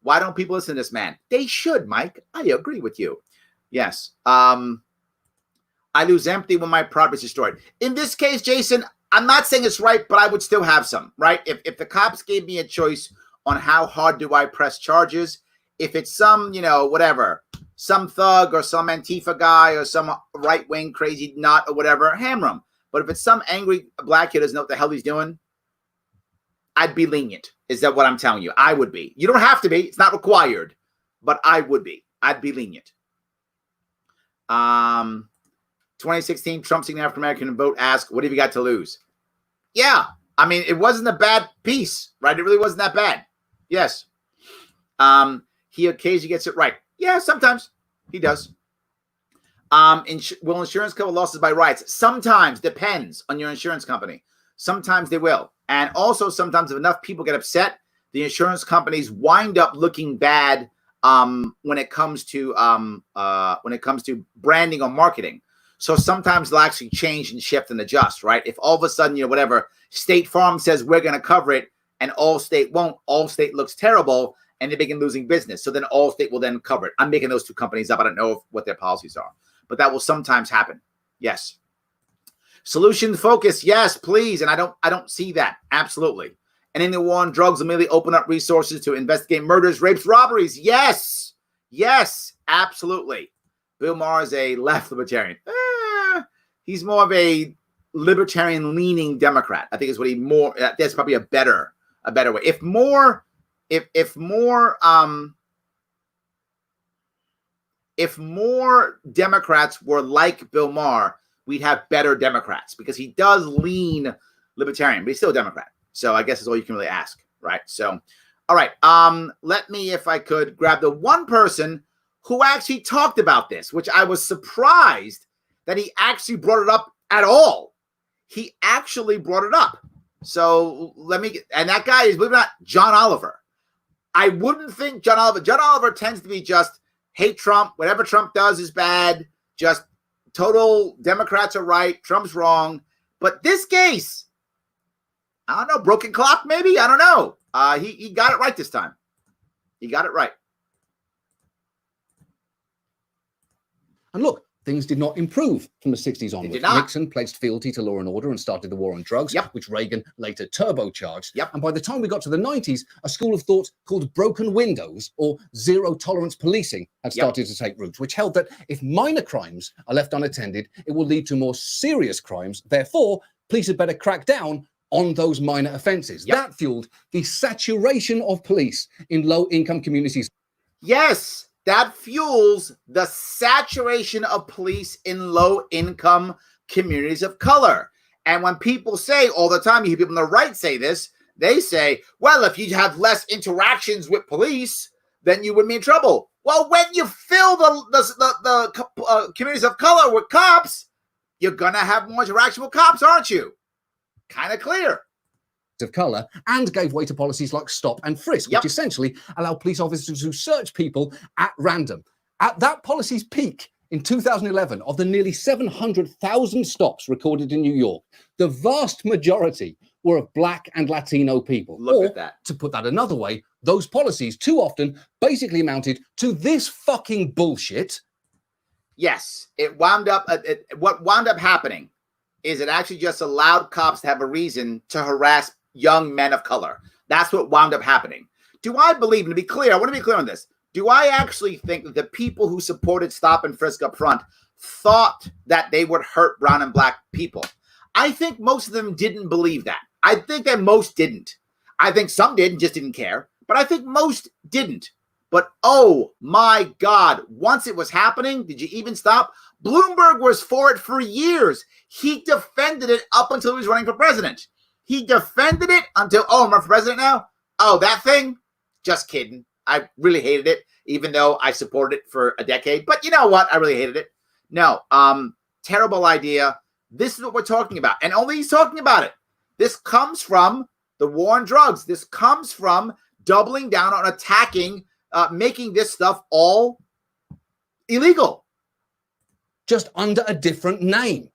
Why don't people listen to this man? They should, Mike. I agree with you. Yes. I lose empathy when my property is destroyed. In this case, Jason, I'm not saying it's right, but I would still have some, right? If the cops gave me a choice on how hard do I press charges, if it's some, whatever, some thug or some Antifa guy or some right-wing crazy nut or whatever, hammer him. But if it's some angry black kid who doesn't know what the hell he's doing, I'd be lenient. Is that what I'm telling you? I would be. You don't have to be. It's not required. But I would be. I'd be lenient. 2016, Trump seeking African American vote asked, what have you got to lose? Yeah. I mean, it wasn't a bad piece, right? It really wasn't that bad. Yes. He occasionally gets it right. Yeah, sometimes he does. Will insurance cover losses by riots? Sometimes. Depends on your insurance company. Sometimes they will. And also sometimes if enough people get upset, the insurance companies wind up looking bad when it comes to branding or marketing. So sometimes they'll actually change and shift and adjust, right? If all of a sudden, whatever, State Farm says we're going to cover it and Allstate won't, Allstate looks terrible and they begin losing business. So then Allstate will then cover it. I'm making those two companies up. I don't know what their policies are, but that will sometimes happen. Yes. Solution focus. Yes, please. And I don't see that. Absolutely. And in the war on drugs, immediately open up resources to investigate murders, rapes, robberies. Yes. Yes, absolutely. Bill Maher is a left libertarian. He's more of a libertarian-leaning Democrat. I think is what he more. That's probably a better way. If more Democrats were like Bill Maher, we'd have better Democrats because he does lean libertarian, but he's still a Democrat. So I guess that's all you can really ask, right? So, all right. Let me, if I could, grab the one person who actually talked about this, which I was surprised that he actually brought it up at all. He actually brought it up. So let me get, and that guy is, believe it or not, John Oliver. I wouldn't think John Oliver tends to be just hate Trump. Whatever Trump does is bad. Just total Democrats are right. Trump's wrong. But this case, I don't know, broken clock maybe? I don't know. He got it right this time. He got it right. And look, things did not improve from the 60s onwards. did not. Nixon pledged fealty to law and order and started the war on drugs, Yep. which Reagan later turbocharged. Yep. And by the time we got to the 90s, a school of thought called broken windows or zero tolerance policing had Yep. started to take root, which held that if minor crimes are left unattended, it will lead to more serious crimes. Therefore, police had better crack down on those minor offenses. Yep. That fueled the saturation of police in low-income communities. Yes, that fuels the saturation of police in low-income communities of color. And when people say all the time, you hear people on the right say this, they say, well, if you have less interactions with police, then you wouldn't be in trouble. Well, when you fill the communities of color with cops, you're going to have more interaction with cops, aren't you? Kind of clear. Of color and gave way to policies like stop and frisk, Yep. which essentially allow police officers to search people at random. At that policy's peak in 2011, of the nearly 700,000 stops recorded in New York, the vast majority were of Black and Latino people. Look at that. To put that another way, those policies too often basically amounted to this fucking bullshit. Yes, it wound up. What wound up happening is it actually just allowed cops to have a reason to harass young men of color. That's what wound up happening. Do I believe, and to be clear, I want to be clear on this. Do I actually think that the people who supported stop and frisk up front thought that they would hurt brown and black people? I think most of them didn't believe that. I think that most didn't. I think some did and just didn't care, but I think most didn't. But oh my God, once it was happening, did you even stop? Bloomberg was for it for years. He defended it up until he was running for president. He defended it until, oh, I'm running for president now? Oh, that thing? Just kidding. I really hated it, even though I supported it for a decade. But you know what? I really hated it. No, terrible idea. This is what we're talking about. And only he's talking about it. This comes from the war on drugs. This comes from doubling down on attacking, making this stuff all illegal. Just under a different name.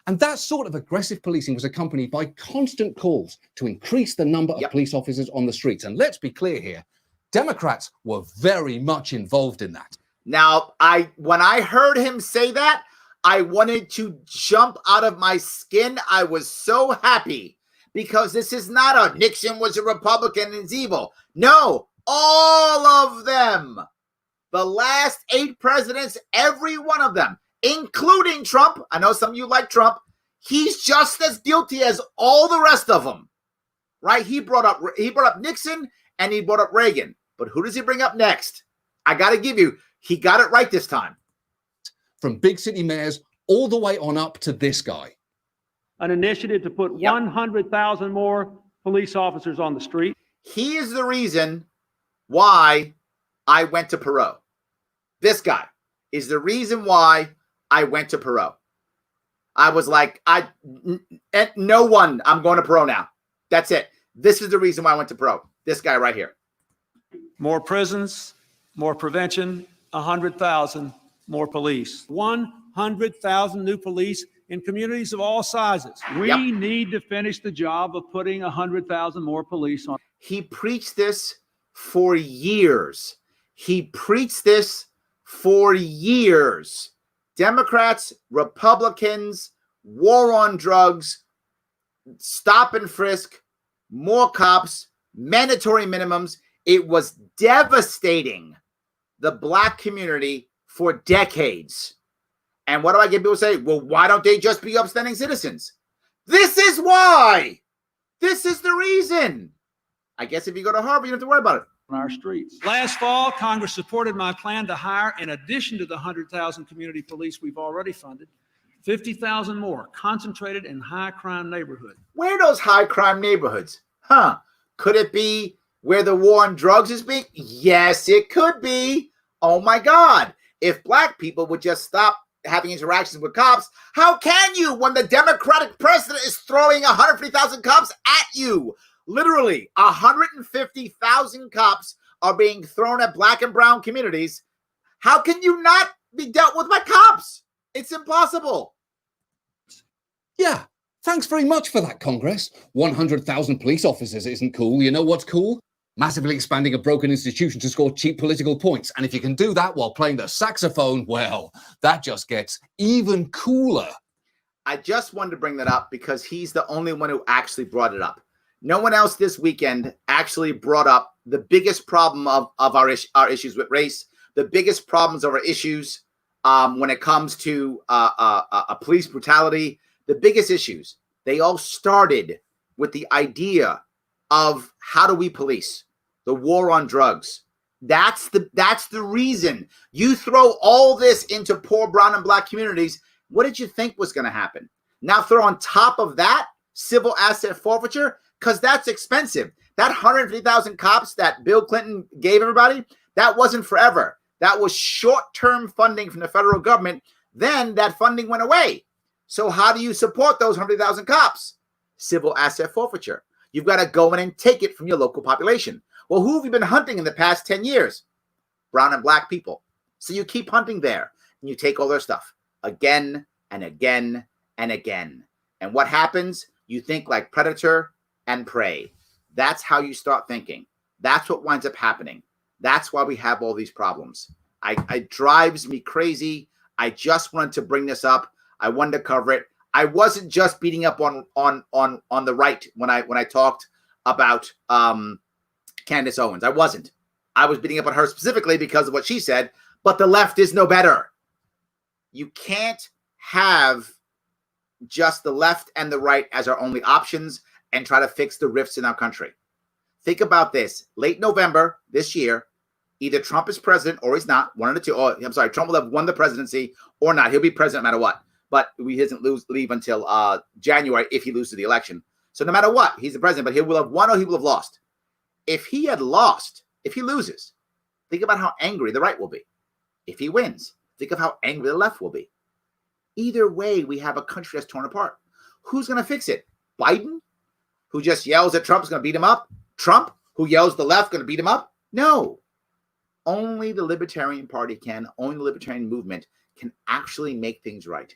And that sort of aggressive policing was accompanied by constant calls to increase the number of Yep. police officers on the streets. And let's be clear here, Democrats were very much involved in that. Now, when I heard him say that, I wanted to jump out of my skin. I was so happy because this is not a Nixon was a Republican and is evil. No, all of them. The last 8 presidents, every one of them, including Trump. I know some of you like Trump. He's just as guilty as all the rest of them, right? He brought up Nixon and he brought up Reagan. But who does he bring up next? I got to give you, he got it right this time. From big city mayors all the way on up to this guy. An initiative to put Yep. 100,000 more police officers on the street. He is the reason why I went to Perot. This guy is the reason why I went to Perot. I was like, no one, I'm going to Perot now. That's it. This is the reason why I went to pro. This guy right here. More prisons, more prevention, 100,000 more police. 100,000 new police in communities of all sizes. We need to finish the job of putting 100,000 more police on. He preached this for years. He preached this for years. Democrats, Republicans, war on drugs, stop and frisk, more cops, mandatory minimums. It was devastating the Black community for decades. And what do I get people say? Well, why don't they just be upstanding citizens? This is why. This is the reason. I guess if you go to Harvard, you don't have to worry about it. On our streets. Last fall, Congress supported my plan to hire, in addition to the 100,000 community police we've already funded, 50,000 more concentrated in high crime neighborhoods. Where are those high crime neighborhoods? Could it be where the war on drugs is being? Yes, it could be. Oh my God. If Black people would just stop having interactions with cops, how can you when the Democratic president is throwing 150,000 cops at you? Literally, 150,000 cops are being thrown at Black and brown communities. How can you not be dealt with by cops? It's impossible. Yeah, thanks very much for that, Congress. 100,000 police officers isn't cool. You know what's cool? Massively expanding a broken institution to score cheap political points. And if you can do that while playing the saxophone, well, that just gets even cooler. I just wanted to bring that up because he's the only one who actually brought it up. No one else this weekend actually brought up the biggest problem of our issues with race, the biggest problems of our issues when it comes to police brutality, the biggest issues. They all started with the idea of how do we police the war on drugs. That's the reason. You throw all this into poor brown and Black communities. What did you think was going to happen? Now throw on top of that civil asset forfeiture, because that's expensive. That 150,000 cops that Bill Clinton gave everybody, that wasn't forever. That was short-term funding from the federal government. Then that funding went away. So how do you support those 100,000 cops? Civil asset forfeiture. You've got to go in and take it from your local population. Well, who have you been hunting in the past 10 years? Brown and Black people. So you keep hunting there and you take all their stuff again and again and again. And what happens? You think like predator and prey. That's how you start thinking. That's what winds up happening. That's why we have all these problems. It drives me crazy. I just wanted to bring this up. I wanted to cover it. I wasn't just beating up on the right when I talked about Candace Owens. I wasn't. I was beating up on her specifically because of what she said, but the left is no better. You can't have just the left and the right as our only options and try to fix the rifts in our country. Think about this. Late November this year, either Trump is president or he's not. One of the two. Oh, I'm sorry. Trump will have won the presidency or not. He'll be president no matter what. But he doesn't leave until January if he loses the election. So no matter what, he's the president. But he will have won or he will have lost. If he had lost, if he loses, think about how angry the right will be. If he wins, think of how angry the left will be. Either way, we have a country that's torn apart. Who's going to fix it? Biden, who just yells that Trump's going to beat him up? Trump, who yells the left going to beat him up? No. Only the Libertarian Party can, only the Libertarian movement can actually make things right.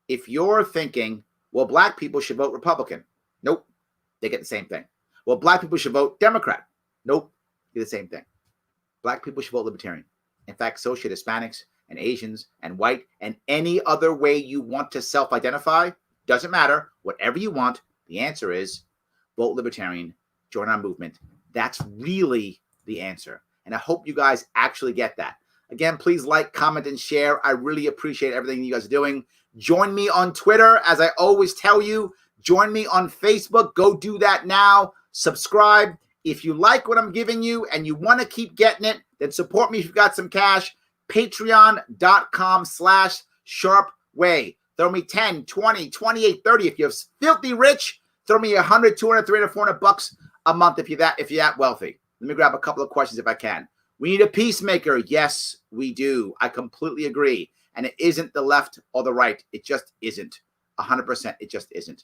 If you're thinking, well, Black people should vote Republican. Nope. They get the same thing. Well, Black people should vote Democrat. Nope. They get the same thing. Black people should vote Libertarian. In fact, so should Hispanics and Asians and white and any other way you want to self-identify. Doesn't matter. Whatever you want, the answer is vote Libertarian, join our movement. That's really the answer. And I hope you guys actually get that. Again, please like, comment, and share. I really appreciate everything you guys are doing. Join me on Twitter, as I always tell you. Join me on Facebook. Go do that now. Subscribe. If you like what I'm giving you and you want to keep getting it, then support me if you've got some cash. Patreon.com/Sharpe Way. Throw me 10, 20, 28, 30. If you're filthy rich, throw me 100, 200, 300, 400 bucks a month if you're that wealthy. Let me grab a couple of questions if I can. We need a peacemaker. Yes, we do. I completely agree. And it isn't the left or the right. It just isn't. 100%. It just isn't.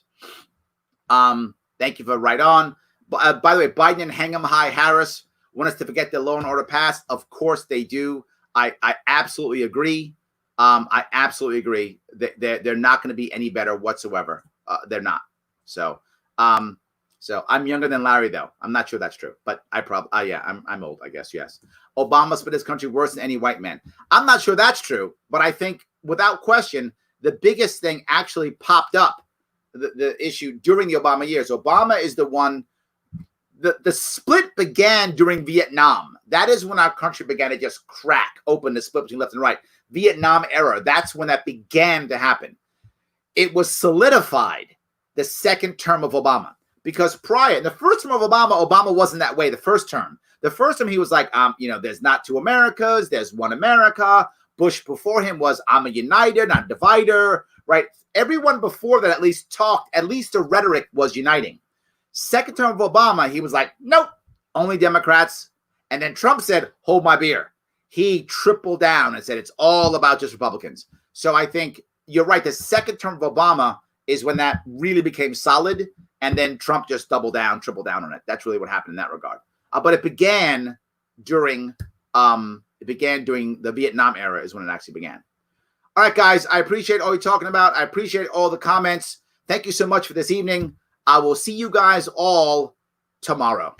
Thank you for right on. By the way, Biden and Hang 'em High Harris want us to forget the law and order pass. Of course they do. I absolutely agree. I absolutely agree. They're not going to be any better whatsoever. They're not. So I'm younger than Larry, though. I'm not sure that's true, but I probably, I'm old, I guess. Yes. Obama split his country worse than any white man. I'm not sure that's true, but I think without question, the biggest thing actually popped up the issue during the Obama years. Obama is the one. The split began during Vietnam. That is when our country began to just crack open, the split between left and right. Vietnam era. That's when that began to happen. It was solidified the second term of Obama, because prior, in the first term of Obama wasn't that way. The first term he was like, there's not two Americas, there's one America. Bush before him was, I'm a uniter, not a divider, right? Everyone before that at least talked, at least the rhetoric was uniting. Second term of Obama, he was like, nope, only Democrats. And then Trump said, hold my beer. He tripled down and said, it's all about just Republicans. So I think you're right. The second term of Obama is when that really became solid. And then Trump just tripled down on it. That's really what happened in that regard. But it began during the Vietnam era is when it actually began. All right, guys, I appreciate all you're talking about. I appreciate all the comments. Thank you so much for this evening. I will see you guys all tomorrow.